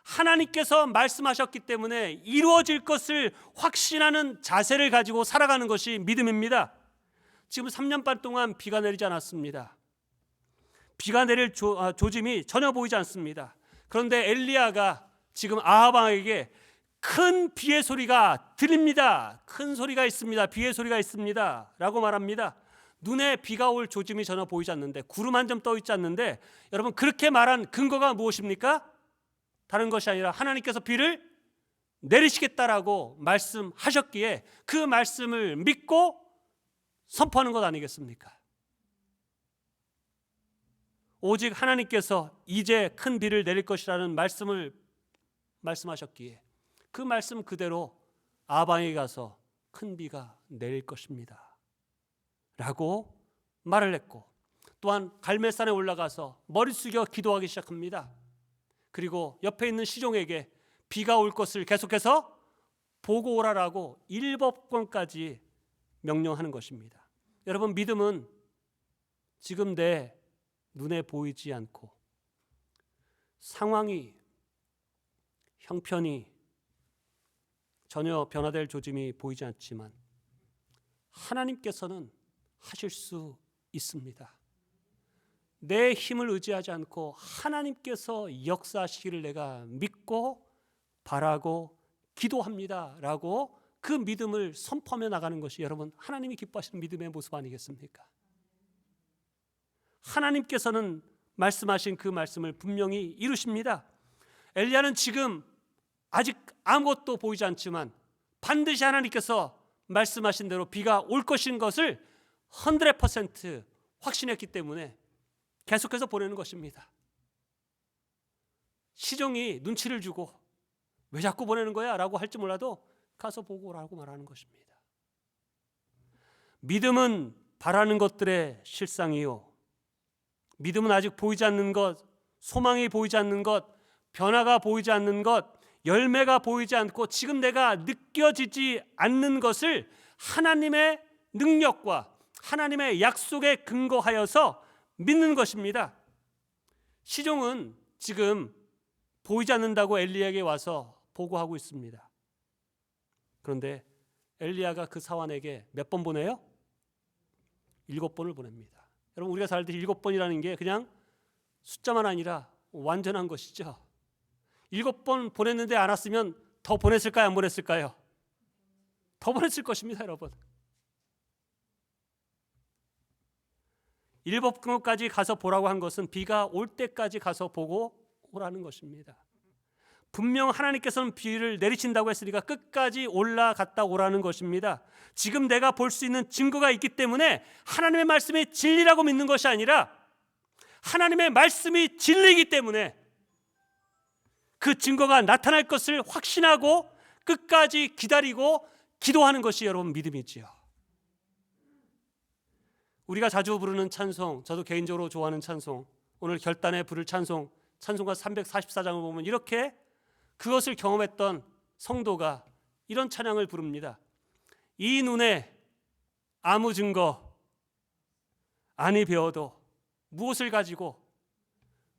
하나님께서 말씀하셨기 때문에 이루어질 것을 확신하는 자세를 가지고 살아가는 것이 믿음입니다. 지금 3년 반 동안 비가 내리지 않았습니다. 비가 내릴 조짐이 전혀 보이지 않습니다. 그런데 엘리야가 지금 아합 왕에게 큰 비의 소리가 들립니다. 큰 소리가 있습니다. 비의 소리가 있습니다. 라고 말합니다. 눈에 비가 올 조짐이 전혀 보이지 않는데, 구름 한 점 떠 있지 않는데, 여러분 그렇게 말한 근거가 무엇입니까? 다른 것이 아니라 하나님께서 비를 내리시겠다라고 말씀하셨기에 그 말씀을 믿고 선포하는 것 아니겠습니까? 오직 하나님께서 이제 큰 비를 내릴 것이라는 말씀을 말씀하셨기에 그 말씀 그대로 아방에 가서 큰 비가 내릴 것입니다 라고 말을 했고, 또한 갈멜산에 올라가서 머리 숙여 기도하기 시작합니다. 그리고 옆에 있는 시종에게 비가 올 것을 계속해서 보고 오라라고 7번까지 명령하는 것입니다. 여러분, 믿음은 지금 내 눈에 보이지 않고 상황이, 형편이 전혀 변화될 조짐이 보이지 않지만 하나님께서는 하실 수 있습니다. 내 힘을 의지하지 않고 하나님께서 역사하시기를 내가 믿고 바라고 기도합니다 라고 그 믿음을 선포하며 나가는 것이 여러분 하나님이 기뻐하시는 믿음의 모습 아니겠습니까? 하나님께서는 말씀하신 그 말씀을 분명히 이루십니다. 엘리야는 지금 아직 아무것도 보이지 않지만 반드시 하나님께서 말씀하신 대로 비가 올 것인 것을 100% 확신했기 때문에 계속해서 보내는 것입니다. 시종이 눈치를 주고 왜 자꾸 보내는 거야? 라고 할지 몰라도 가서 보고 오라고 말하는 것입니다. 믿음은 바라는 것들의 실상이요, 믿음은 아직 보이지 않는 것, 소망이 보이지 않는 것, 변화가 보이지 않는 것, 열매가 보이지 않고 지금 내가 느껴지지 않는 것을 하나님의 능력과 하나님의 약속에 근거하여서 믿는 것입니다. 시종은 지금 보이지 않는다고 엘리야에게 와서 보고하고 있습니다. 그런데 엘리야가 그 사환에게 몇 번 보내요? 7번을 보냅니다. 여러분, 우리가 살 때 7번이라는 게 그냥 숫자만 아니라 완전한 것이죠. 7번 보냈는데 안 왔으면 더 보냈을까요? 안 보냈을까요? 더 보냈을 것입니다, 여러분. 7번까지 가서 보라고 한 것은 비가 올 때까지 가서 보고 오라는 것입니다. 분명 하나님께서는 비를 내리신다고 했으니까 끝까지 올라갔다 오라는 것입니다. 지금 내가 볼 수 있는 증거가 있기 때문에 하나님의 말씀이 진리라고 믿는 것이 아니라 하나님의 말씀이 진리이기 때문에 그 증거가 나타날 것을 확신하고 끝까지 기다리고 기도하는 것이 여러분 믿음이지요. 우리가 자주 부르는 찬송, 저도 개인적으로 좋아하는 찬송, 오늘 결단에 부를 찬송, 찬송가 344장을 보면 이렇게 그것을 경험했던 성도가 이런 찬양을 부릅니다. 이 눈에 아무 증거 아니 배워도 무엇을 가지고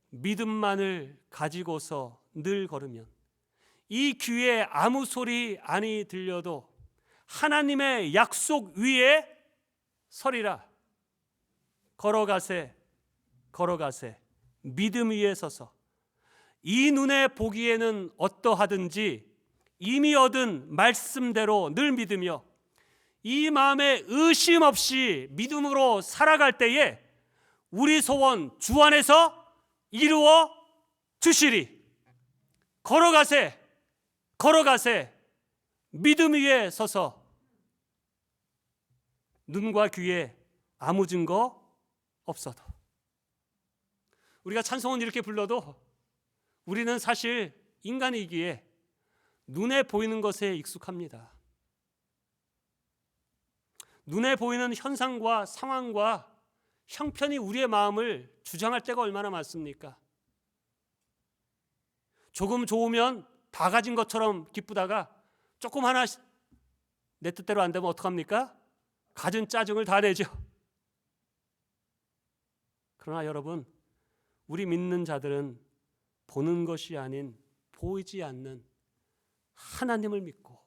믿음만을 가지고서 늘 걸으면, 이 귀에 아무 소리 아니 들려도 하나님의 약속 위에 서리라. 걸어가세 걸어가세 믿음 위에 서서 이 눈에 보기에는 어떠하든지 이미 얻은 말씀대로 늘 믿으며 이 마음에 의심 없이 믿음으로 살아갈 때에 우리 소원 주 안에서 이루어 주시리. 걸어가세 걸어가세 믿음 위에 서서 눈과 귀에 아무 증거 없어도. 우리가 찬송은 이렇게 불러도 우리는 사실 인간이기에 눈에 보이는 것에 익숙합니다. 눈에 보이는 현상과 상황과 형편이 우리의 마음을 주장할 때가 얼마나 많습니까? 조금 좋으면 다 가진 것처럼 기쁘다가 조금 하나 내 뜻대로 안 되면 어떡합니까? 가진 짜증을 다 내죠. 그러나 여러분, 우리 믿는 자들은 보는 것이 아닌 보이지 않는 하나님을 믿고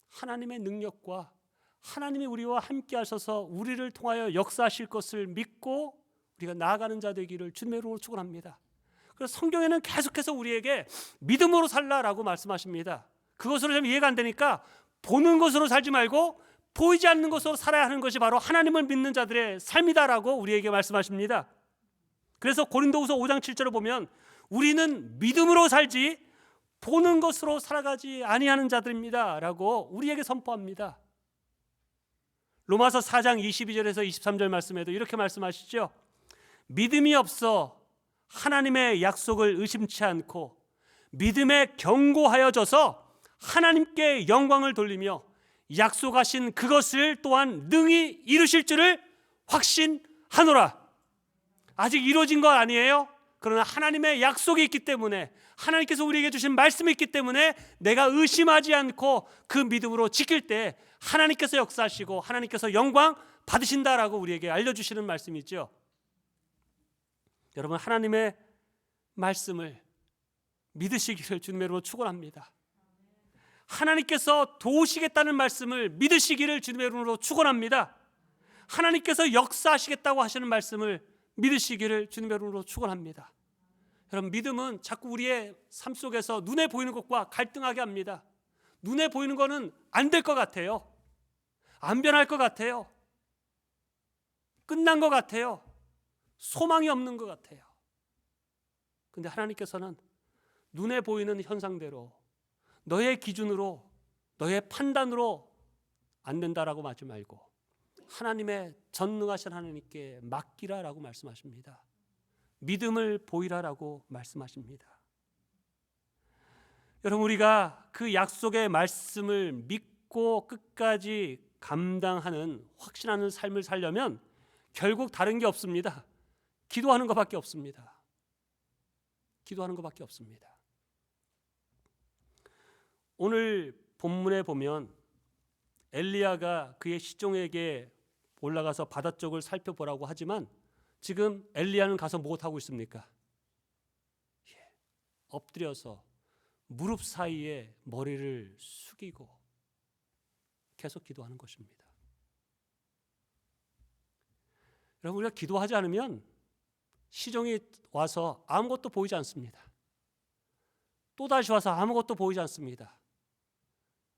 하나님의 능력과 하나님이 우리와 함께 하셔서 우리를 통하여 역사하실 것을 믿고 우리가 나아가는 자 되기를 주님의 이름으로 축원합니다. 그래서 성경에는 계속해서 우리에게 믿음으로 살라라고 말씀하십니다. 그것으로 좀 이해가 안 되니까 보는 것으로 살지 말고 보이지 않는 것으로 살아야 하는 것이 바로 하나님을 믿는 자들의 삶이다라고 우리에게 말씀하십니다. 그래서 고린도후서 5장 7절을 보면 우리는 믿음으로 살지 보는 것으로 살아가지 아니하는 자들입니다 라고 우리에게 선포합니다. 로마서 4장 22절에서 23절 말씀에도 이렇게 말씀하시죠. 믿음이 없어 하나님의 약속을 의심치 않고 믿음에 견고하여져서 하나님께 영광을 돌리며 약속하신 그것을 또한 능히 이루실 줄을 확신하노라. 아직 이루어진 것 아니에요. 그러나 하나님의 약속이 있기 때문에, 하나님께서 우리에게 주신 말씀이 있기 때문에 내가 의심하지 않고 그 믿음으로 지킬 때 하나님께서 역사하시고 하나님께서 영광 받으신다라고 우리에게 알려주시는 말씀이죠. 여러분, 하나님의 말씀을 믿으시기를 주님의 이름으로 축원합니다. 하나님께서 도우시겠다는 말씀을 믿으시기를 주님의 이름으로 축원합니다. 하나님께서 역사하시겠다고 하시는 말씀을 믿으시기를 주님의 이름으로 축원합니다. 여러분, 믿음은 자꾸 우리의 삶 속에서 눈에 보이는 것과 갈등하게 합니다. 눈에 보이는 거는 안 될 것 같아요. 안 변할 것 같아요. 끝난 것 같아요. 소망이 없는 것 같아요. 근데 하나님께서는 눈에 보이는 현상대로, 너의 기준으로, 너의 판단으로 안 된다라고 하지 말고 하나님의 전능하신 하나님께 맡기라라고 말씀하십니다. 믿음을 보이라라고 말씀하십니다. 여러분, 우리가 그 약속의 말씀을 믿고 끝까지 감당하는, 확신하는 삶을 살려면 결국 다른 게 없습니다. 기도하는 것밖에 없습니다. 기도하는 것밖에 없습니다. 오늘 본문에 보면 엘리야가 그의 시종에게 올라가서 바다 쪽을 살펴보라고 하지만 지금 엘리야는 가서 무엇하고 있습니까? 엎드려서 무릎 사이에 머리를 숙이고 계속 기도하는 것입니다. 여러분, 우리가 기도하지 않으면 시종이 와서 아무것도 보이지 않습니다. 또다시 와서 아무것도 보이지 않습니다.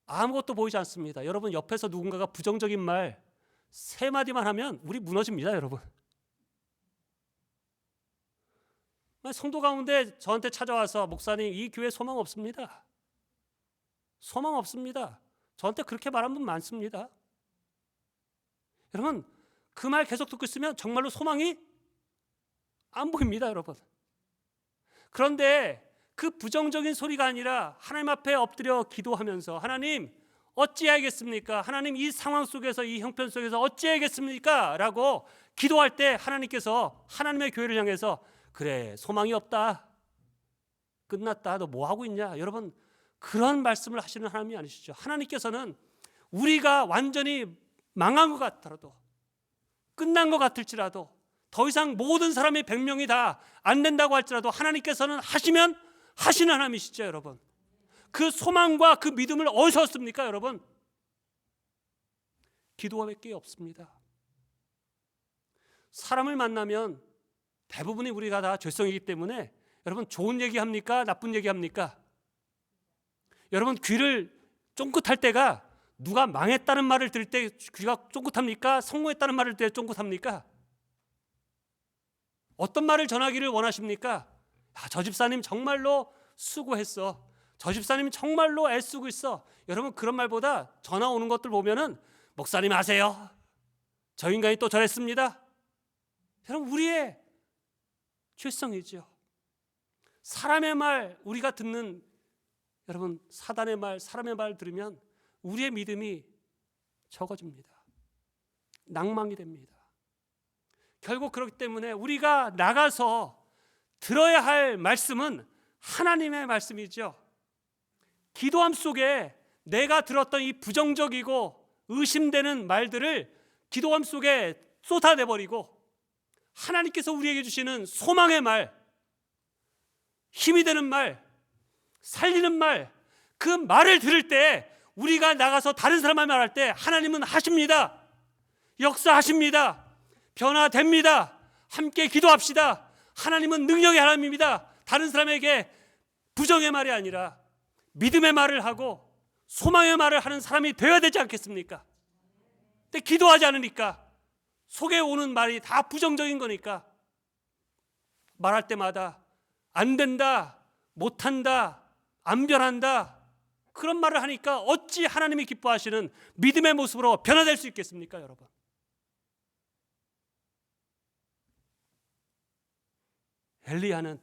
아무것도 보이지 않습니다. 여러분, 옆에서 누군가가 부정적인 말 3마디만 하면 우리 무너집니다, 여러분. 성도 가운데 저한테 찾아와서 목사님, 이 교회 소망 없습니다. 소망 없습니다. 저한테 그렇게 말한 분 많습니다. 여러분, 그 말 계속 듣고 있으면 정말로 소망이 안 보입니다, 여러분. 그런데 그 부정적인 소리가 아니라 하나님 앞에 엎드려 기도하면서 하나님 어찌해야겠습니까? 하나님 이 상황 속에서, 이 형편 속에서 어찌해야겠습니까? 라고 기도할 때 하나님께서 하나님의 교회를 향해서 그래, 소망이 없다, 끝났다, 너 뭐하고 있냐? 여러분, 그런 말씀을 하시는 하나님이 아니시죠. 하나님께서는 우리가 완전히 망한 것 같더라도, 끝난 것 같을지라도, 더 이상 모든 사람의 100명이 다 안 된다고 할지라도 하나님께서는 하시면 하시는 하나님이시죠, 여러분. 그 소망과 그 믿음을 어디서 얻습니까, 여러분? 기도밖에 없습니다. 사람을 만나면 대부분이 우리가 다 죄성이기 때문에 여러분, 좋은 얘기 합니까? 나쁜 얘기 합니까? 여러분, 귀를 쫑긋할 때가 누가 망했다는 말을 들을 때 귀가 쫑긋합니까? 성공했다는 말을 들을 때 쫑긋합니까? 어떤 말을 전하기를 원하십니까? 저 집사님 정말로 수고했어. 저 집사님 정말로 애쓰고 있어. 여러분, 그런 말보다 전화 오는 것들 보면은 목사님 아세요? 저 인간이 또 저랬습니다. 여러분, 우리의 죄성이죠. 사람의 말 우리가 듣는, 여러분, 사단의 말, 사람의 말 들으면 우리의 믿음이 적어집니다. 낭망이 됩니다. 결국 그렇기 때문에 우리가 나가서 들어야 할 말씀은 하나님의 말씀이죠. 기도함 속에 내가 들었던 이 부정적이고 의심되는 말들을 기도함 속에 쏟아내버리고 하나님께서 우리에게 주시는 소망의 말, 힘이 되는 말, 살리는 말, 그 말을 들을 때 우리가 나가서 다른 사람을 말할 때 하나님은 하십니다. 역사하십니다. 변화됩니다. 함께 기도합시다. 하나님은 능력의 하나님입니다. 다른 사람에게 부정의 말이 아니라 믿음의 말을 하고 소망의 말을 하는 사람이 되어야 되지 않겠습니까? 근데 기도하지 않으니까 속에 오는 말이 다 부정적인 거니까 말할 때마다 안 된다, 못한다, 안 변한다, 그런 말을 하니까 어찌 하나님이 기뻐하시는 믿음의 모습으로 변화될 수 있겠습니까, 여러분? 엘리야는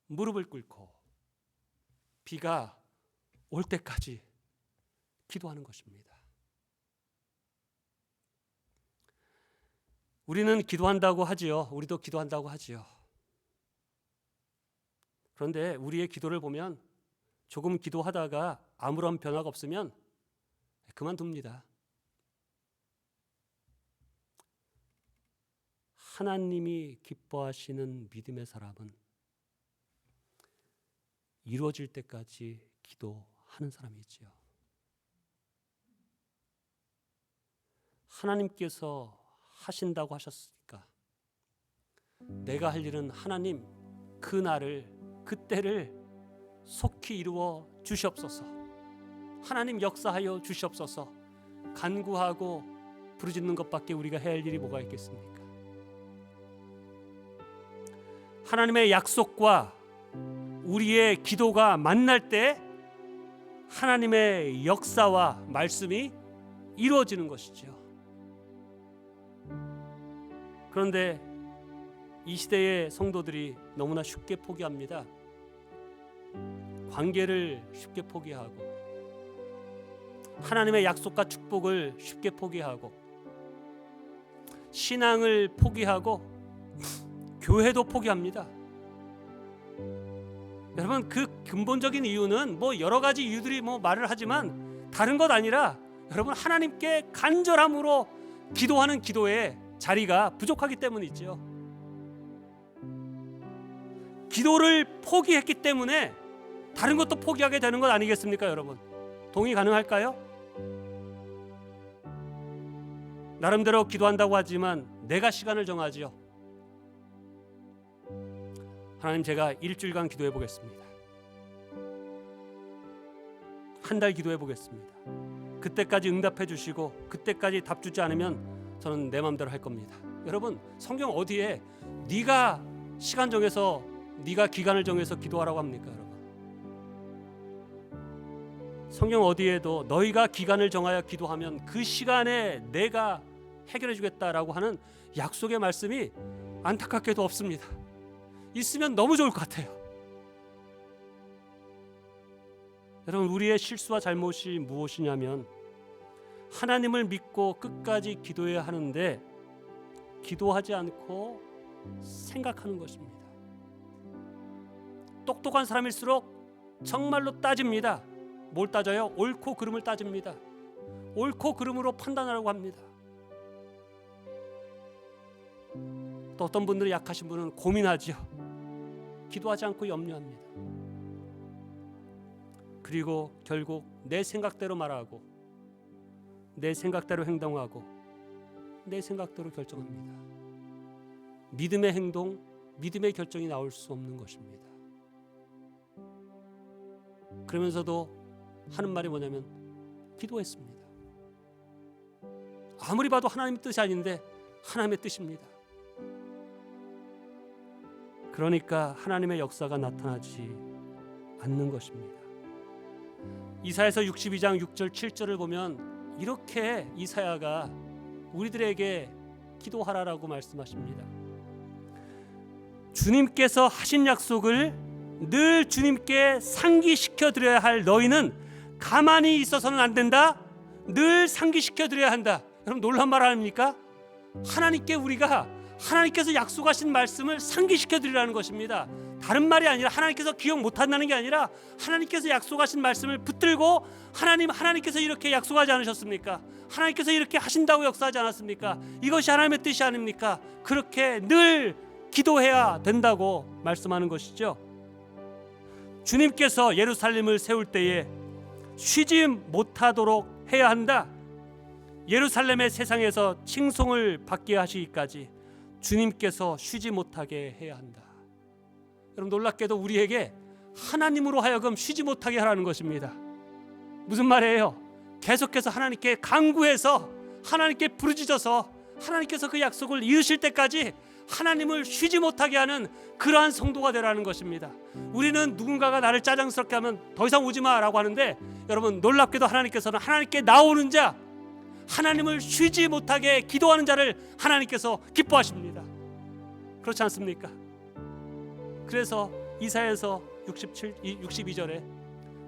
무릎을 꿇고 비가 올 때까지 기도하는 것입니다. 우리는 기도한다고 하지요. 우리도 기도한다고 하지요. 그런데 우리의 기도를 보면 조금 기도하다가 아무런 변화가 없으면 그만둡니다. 하나님이 기뻐하시는 믿음의 사람은 이루어질 때까지 기도하는 사람이지요. 하나님께서 하신다고 하셨으니까 내가 할 일은 하나님 그 날을, 그때를 속히 속히 이루어 주시옵소서. 하나님 역사하여 주시옵소서. 간구하고 부르짖는 것밖에 우리가 해야 할 일이 뭐가 있겠습니까? 하나님의 약속과 우리의 기도가 만날 때 하나님의 역사와 말씀이 이루어지는 것이죠. 그런데 이 시대의 성도들이 너무나 쉽게 포기합니다. 관계를 쉽게 포기하고 하나님의 약속과 축복을 쉽게 포기하고 신앙을 포기하고 교회도 포기합니다. 여러분, 그 근본적인 이유는 여러 가지 이유들이 말을 하지만 다른 것 아니라 여러분, 하나님께 간절함으로 기도하는 기도의 자리가 부족하기 때문이죠. 기도를 포기했기 때문에 다른 것도 포기하게 되는 것 아니겠습니까, 여러분? 동의 가능할까요? 나름대로 기도한다고 하지만 내가 시간을 정하지요. 하나님, 제가 일주일간 기도해 보겠습니다. 한 달 기도해 보겠습니다. 그때까지 응답해 주시고 그때까지 답 주지 않으면 저는 내 마음대로 할 겁니다. 여러분, 성경 어디에 네가 시간 정해서 네가 기간을 정해서 기도하라고 합니까, 여러분? 성경 어디에도 너희가 기간을 정하여 기도하면 그 시간에 내가 해결해 주겠다라고 하는 약속의 말씀이 안타깝게도 없습니다. 있으면 너무 좋을 것 같아요. 여러분, 우리의 실수와 잘못이 무엇이냐면 하나님을 믿고 끝까지 기도해야 하는데 기도하지 않고 생각하는 것입니다. 똑똑한 사람일수록 정말로 따집니다. 뭘 따져요? 옳고 그름을 따집니다. 옳고 그름으로 판단하라고 합니다. 또 어떤 분들은 약하신 분은 고민하지요. 기도하지 않고 염려합니다. 그리고 결국 내 생각대로 말하고 내 생각대로 행동하고 내 생각대로 결정합니다. 믿음의 행동, 믿음의 결정이 나올 수 없는 것입니다. 그러면서도 하는 말이 뭐냐면 기도했습니다. 아무리 봐도 하나님의 뜻이 아닌데 하나님의 뜻입니다. 그러니까 하나님의 역사가 나타나지 않는 것입니다. 이사야서 62장 6절 7절을 보면 이렇게 이사야가 우리들에게 기도하라라고 말씀하십니다. 주님께서 하신 약속을 늘 주님께 상기시켜 드려야 할 너희는 가만히 있어서는 안 된다. 늘 상기시켜 드려야 한다. 여러분, 놀란 말 아닙니까? 하나님께서 약속하신 말씀을 상기시켜 드리라는 것입니다. 다른 말이 아니라 하나님께서 기억 못한다는 게 아니라 하나님께서 약속하신 말씀을 붙들고 하나님께서 이렇게 약속하지 않으셨습니까? 하나님께서 이렇게 하신다고 역사하지 않았습니까? 이것이 하나님의 뜻이 아닙니까? 그렇게 늘 기도해야 된다고 말씀하는 것이죠. 주님께서 예루살렘을 세울 때에 쉬지 못하도록 해야 한다. 예루살렘의 세상에서 칭송을 받게 하시기까지 주님께서 쉬지 못하게 해야 한다. 여러분, 놀랍게도 우리에게 하나님으로 하여금 쉬지 못하게 하라는 것입니다. 무슨 말이에요? 계속해서 하나님께 간구해서 하나님께 부르짖어서 하나님께서 그 약속을 이루실 때까지 하나님을 쉬지 못하게 하는 그러한 성도가 되라는 것입니다. 우리는 누군가가 나를 짜증스럽게 하면 더 이상 오지 마라고 하는데, 여러분, 놀랍게도 하나님께서는 하나님께 나오는 자, 하나님을 쉬지 못하게 기도하는 자를 하나님께서 기뻐하십니다. 그렇지 않습니까? 그래서 이사야서 62절에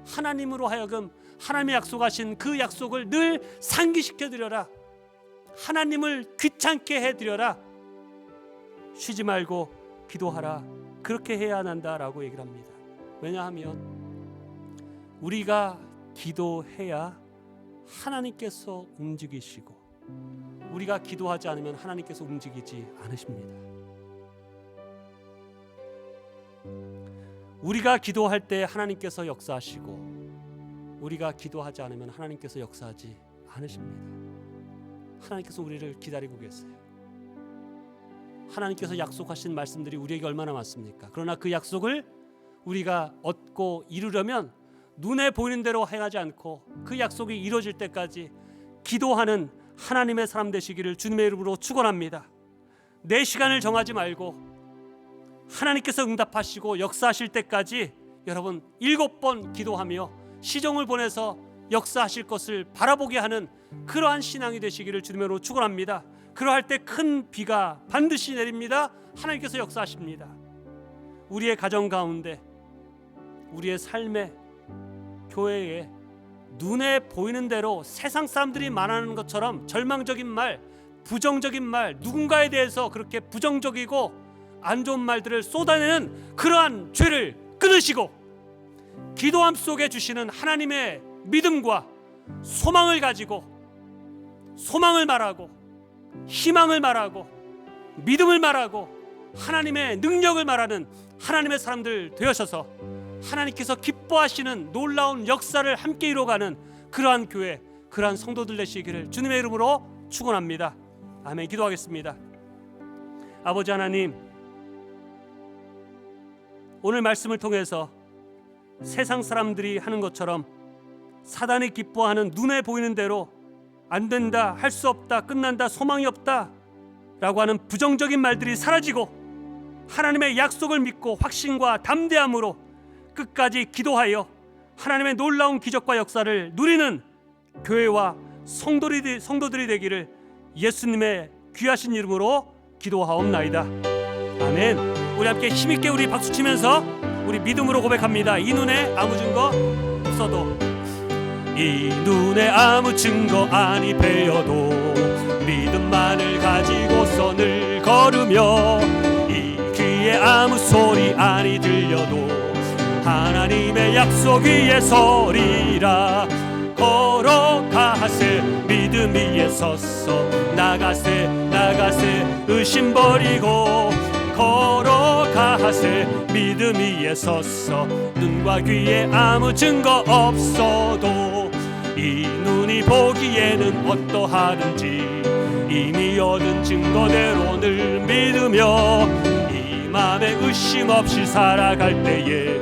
하나님으로 하여금 하나님의 약속하신 그 약속을 늘 상기시켜 드려라. 하나님을 귀찮게 해드려라. 쉬지 말고 기도하라. 그렇게 해야 한다라고 얘기를 합니다. 왜냐하면 우리가 기도해야 하나님께서 움직이시고 우리가 기도하지 않으면 하나님께서 움직이지 않으십니다. 우리가 기도할 때 하나님께서 역사하시고 우리가 기도하지 않으면 하나님께서 역사하지 않으십니다. 하나님께서 우리를 기다리고 계세요. 하나님께서 약속하신 말씀들이 우리에게 얼마나 많습니까? 그러나 그 약속을 우리가 얻고 이루려면 눈에 보이는 대로 행하지 않고 그 약속이 이루어질 때까지 기도하는 하나님의 사람 되시기를 주님의 이름으로 축원합니다. 내 시간을 정하지 말고 하나님께서 응답하시고 역사하실 때까지 여러분 7번 기도하며 시종을 보내서 역사하실 것을 바라보게 하는 그러한 신앙이 되시기를 주님으로 축원합니다. 그러할 때 큰 비가 반드시 내립니다. 하나님께서 역사하십니다. 우리의 가정 가운데, 우리의 삶에, 교회에 눈에 보이는 대로 세상 사람들이 말하는 것처럼 절망적인 말, 부정적인 말, 누군가에 대해서 그렇게 부정적이고 안 좋은 말들을 쏟아내는 그러한 죄를 끊으시고 기도함 속에 주시는 하나님의 믿음과 소망을 가지고 소망을 말하고 희망을 말하고 믿음을 말하고 하나님의 능력을 말하는 하나님의 사람들 되셔서 하나님께서 기뻐하시는 놀라운 역사를 함께 이루어가는 그러한 교회, 그러한 성도들 되시기를 주님의 이름으로 축원합니다. 아멘. 기도하겠습니다. 아버지 하나님, 오늘 말씀을 통해서 세상 사람들이 하는 것처럼 사단이 기뻐하는 눈에 보이는 대로 안 된다, 할 수 없다, 끝난다, 소망이 없다 라고 하는 부정적인 말들이 사라지고 하나님의 약속을 믿고 확신과 담대함으로 끝까지 기도하여 하나님의 놀라운 기적과 역사를 누리는 교회와 성도들이 되기를 예수님의 귀하신 이름으로 기도하옵나이다. 아멘. 우리 함께 힘있게 우리 박수치면서 우리 믿음으로 고백합니다. 이 눈에 아무 증거 없어도, 이 눈에 아무 증거 아니 배어도 믿음만을 가지고서 늘 걸으며, 이 귀에 아무 소리 아니 들려도 하나님의 약속 위에 서리라. 걸어가세 믿음 위에 섰어, 나가세 나가세 의심 버리고, 걸어가세 믿음 위에 섰어, 눈과 귀에 아무 증거 없어도 이 눈이 보기에는 어떠하든지 이미 얻은 증거대로 늘 믿으며 이 맘에 의심 없이 살아갈 때에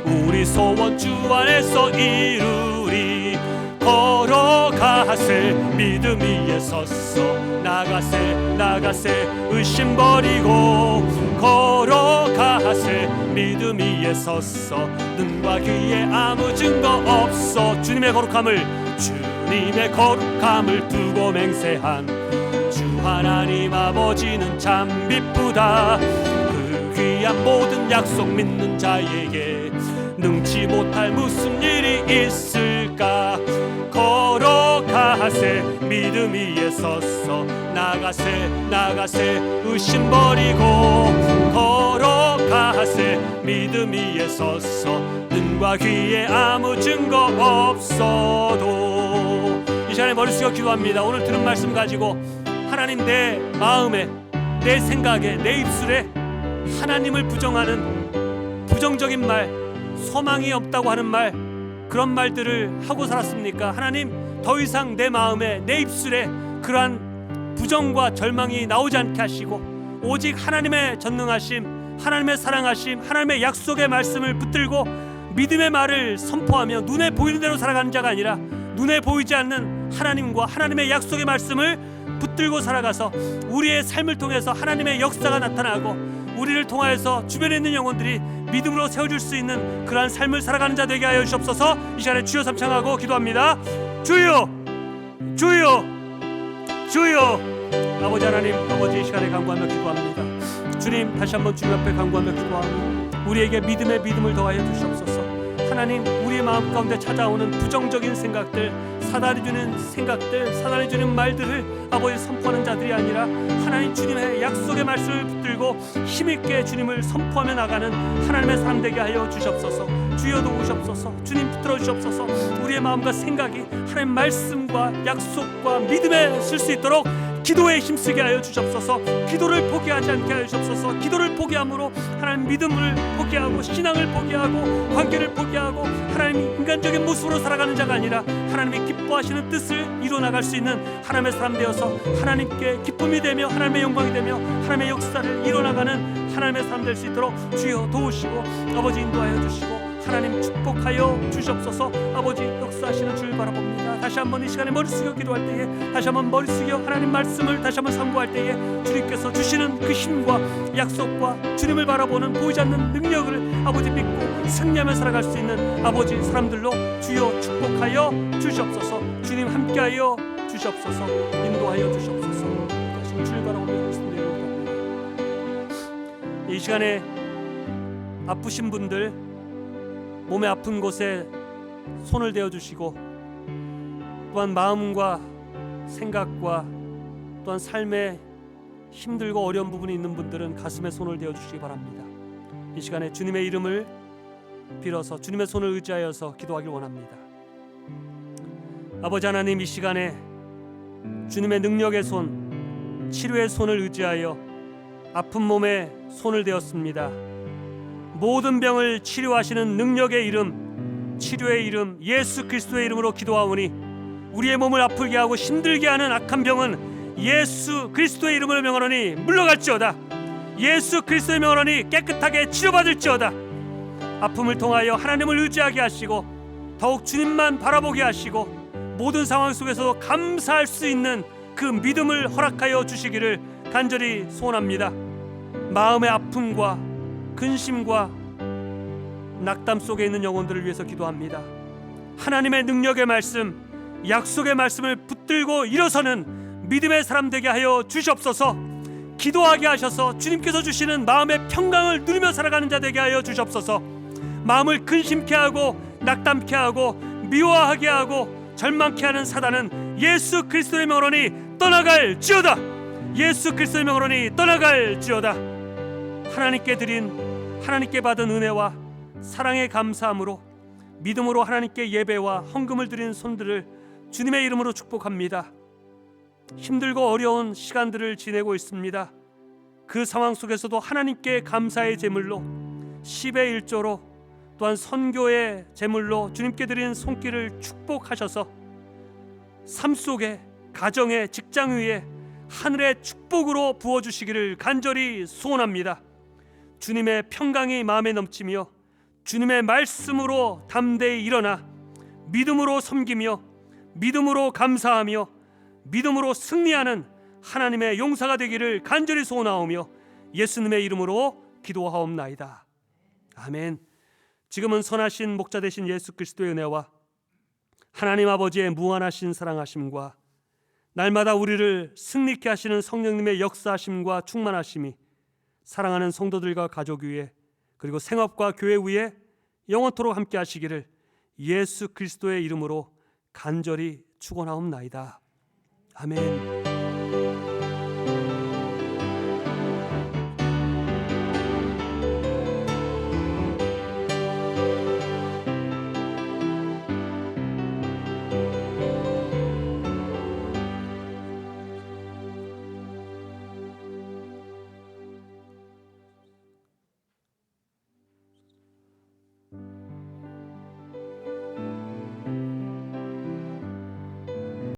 우리 소원 주 안에서 이루리. 걸어가세 믿음 위에 섰어, 나가세 나가세 의심 버리고, 걸어가세 믿음 위에 섰어, 눈과 귀에 아무 증거 없어. 주님의 거룩함을 두고 맹세한 주 하나님 아버지는 참 기쁘다. 그 귀한 모든 약속 믿는 자에게 능치 못할 무슨 일이 있을까. 걸어가세 믿음 위에 섰어, 나가세 나가세 의심 버리고, 걸어가세 믿음 위에 섰어, 눈과 귀에 아무 증거 없어도. 이 시간에 머리 숙여 기도합니다. 오늘 들은 말씀 가지고 하나님, 내 마음에, 내 생각에, 내 입술에 하나님을 부정하는 부정적인 말, 소망이 없다고 하는 말, 그런 말들을 하고 살았습니까? 하나님, 더 이상 내 마음에, 내 입술에 그러한 부정과 절망이 나오지 않게 하시고 오직 하나님의 전능하심, 하나님의 사랑하심, 하나님의 약속의 말씀을 붙들고 믿음의 말을 선포하며 눈에 보이는 대로 살아가는 자가 아니라 눈에 보이지 않는 하나님과 하나님의 약속의 말씀을 붙들고 살아가서 우리의 삶을 통해서 하나님의 역사가 나타나고 우리를 통하여서 주변에 있는 영혼들이 믿음으로 세워줄 수 있는 그러한 삶을 살아가는 자 되게 하여 주옵소서. 이 시간에 주여 삼창하고 기도합니다. 주여 주여 주여. 아버지 하나님, 아버지, 이 시간에 간구하며 기도합니다. 주님, 다시 한번 주님 앞에 간구하며 기도하며 우리에게 믿음을 더하여 주시옵소서. 하나님, 우리의 마음 가운데 찾아오는 부정적인 생각들, 사단이 주는 생각들, 사단이 주는 말들을 아버지 선포하는 자들이 아니라 하나님 주님의 약속의 말씀을 붙들고 힘있게 주님을 선포하며 나가는 하나님의 사람 되게 하여 주시옵소서. 주여 도우시옵소서. 주님 붙들어 주시옵소서. 우리의 마음과 생각이 하나님 말씀과 약속과 믿음에 쓸 수 있도록 기도에 힘쓰게 하여 주옵소서. 기도를 포기하지 않게 하여 주옵소서. 기도를 포기함으로 하나님 믿음을 포기하고 신앙을 포기하고 관계를 포기하고 하나님이 인간적인 모습으로 살아가는 자가 아니라 하나님이 기뻐하시는 뜻을 이루어나갈 수 있는 하나님의 사람 되어서 하나님께 기쁨이 되며 하나님의 영광이 되며 하나님의 역사를 이루어나가는 하나님의 사람 될 수 있도록 주여 도우시고 아버지 인도하여 주시고 하나님 축복하여 주시옵소서. 아버지 역사하시는 주를 바라봅니다. 다시 한번 이 시간에 머리 숙여 기도할 때에 다시 한번 머리 숙여 하나님 말씀을 다시 한번 상고할 때에 주님께서 주시는 그 힘과 약속과 주님을 바라보는 보이지 않는 능력을 아버지 믿고 승리하며 살아갈 수 있는 아버지 사람들로 주여 축복하여 주시옵소서. 주님 함께하여 주시옵소서. 인도하여 주시옵소서. 다시 주를 바라보며 말씀드립니다. 이 시간에 아프신 분들 몸에 아픈 곳에 손을 대어 주시고 또한 마음과 생각과 또한 삶에 힘들고 어려운 부분이 있는 분들은 가슴에 손을 대어 주시기 바랍니다. 이 시간에 주님의 이름을 빌어서 주님의 손을 의지하여서 기도하길 원합니다. 아버지 하나님, 이 시간에 주님의 능력의 손, 치료의 손을 의지하여 아픈 몸에 손을 대었습니다. 모든 병을 치료하시는 능력의 이름, 치료의 이름 예수 그리스도의 이름으로 기도하오니 우리의 몸을 아프게 하고 힘들게 하는 악한 병은 예수 그리스도의 이름으로 명하노니 물러갈지어다. 예수 그리스도의 명하노니 깨끗하게 치료받을지어다. 아픔을 통하여 하나님을 의지하게 하시고 더욱 주님만 바라보게 하시고 모든 상황 속에서도 감사할 수 있는 그 믿음을 허락하여 주시기를 간절히 소원합니다. 마음의 아픔과 근심과 낙담 속에 있는 영혼들을 위해서 기도합니다. 하나님의 능력의 말씀, 약속의 말씀을 붙들고 일어서는 믿음의 사람 되게 하여 주시옵소서. 기도하게 하셔서 주님께서 주시는 마음의 평강을 누리며 살아가는 자 되게 하여 주시옵소서. 마음을 근심케 하고 낙담케 하고 미워하게 하고 절망케 하는 사단은 예수 그리스도의 명으로니 떠나갈지어다. 예수 그리스도의 명으로니 떠나갈지어다. 하나님께 드린 하나님께 받은 은혜와 사랑에 감사함으로 믿음으로 하나님께 예배와 헌금을 드리는 손들을 주님의 이름으로 축복합니다. 힘들고 어려운 시간들을 지내고 있습니다. 그 상황 속에서도 하나님께 감사의 제물로 10의 1조로 또한 선교의 제물로 주님께 드리는 손길을 축복하셔서 삶 속에 가정에 직장 위에 하늘의 축복으로 부어주시기를 간절히 소원합니다. 주님의 평강이 마음에 넘치며 주님의 말씀으로 담대히 일어나 믿음으로 섬기며 믿음으로 감사하며 믿음으로 승리하는 하나님의 용사가 되기를 간절히 소원하오며 예수님의 이름으로 기도하옵나이다. 아멘. 지금은 선하신 목자 되신 예수 그리스도의 은혜와 하나님 아버지의 무한하신 사랑하심과 날마다 우리를 승리케 하시는 성령님의 역사하심과 충만하심이 사랑하는 성도들과 가족 위에 그리고 생업과 교회 위에 영원토록 함께 하시기를 예수 그리스도의 이름으로 간절히 축원하옵나이다. 아멘.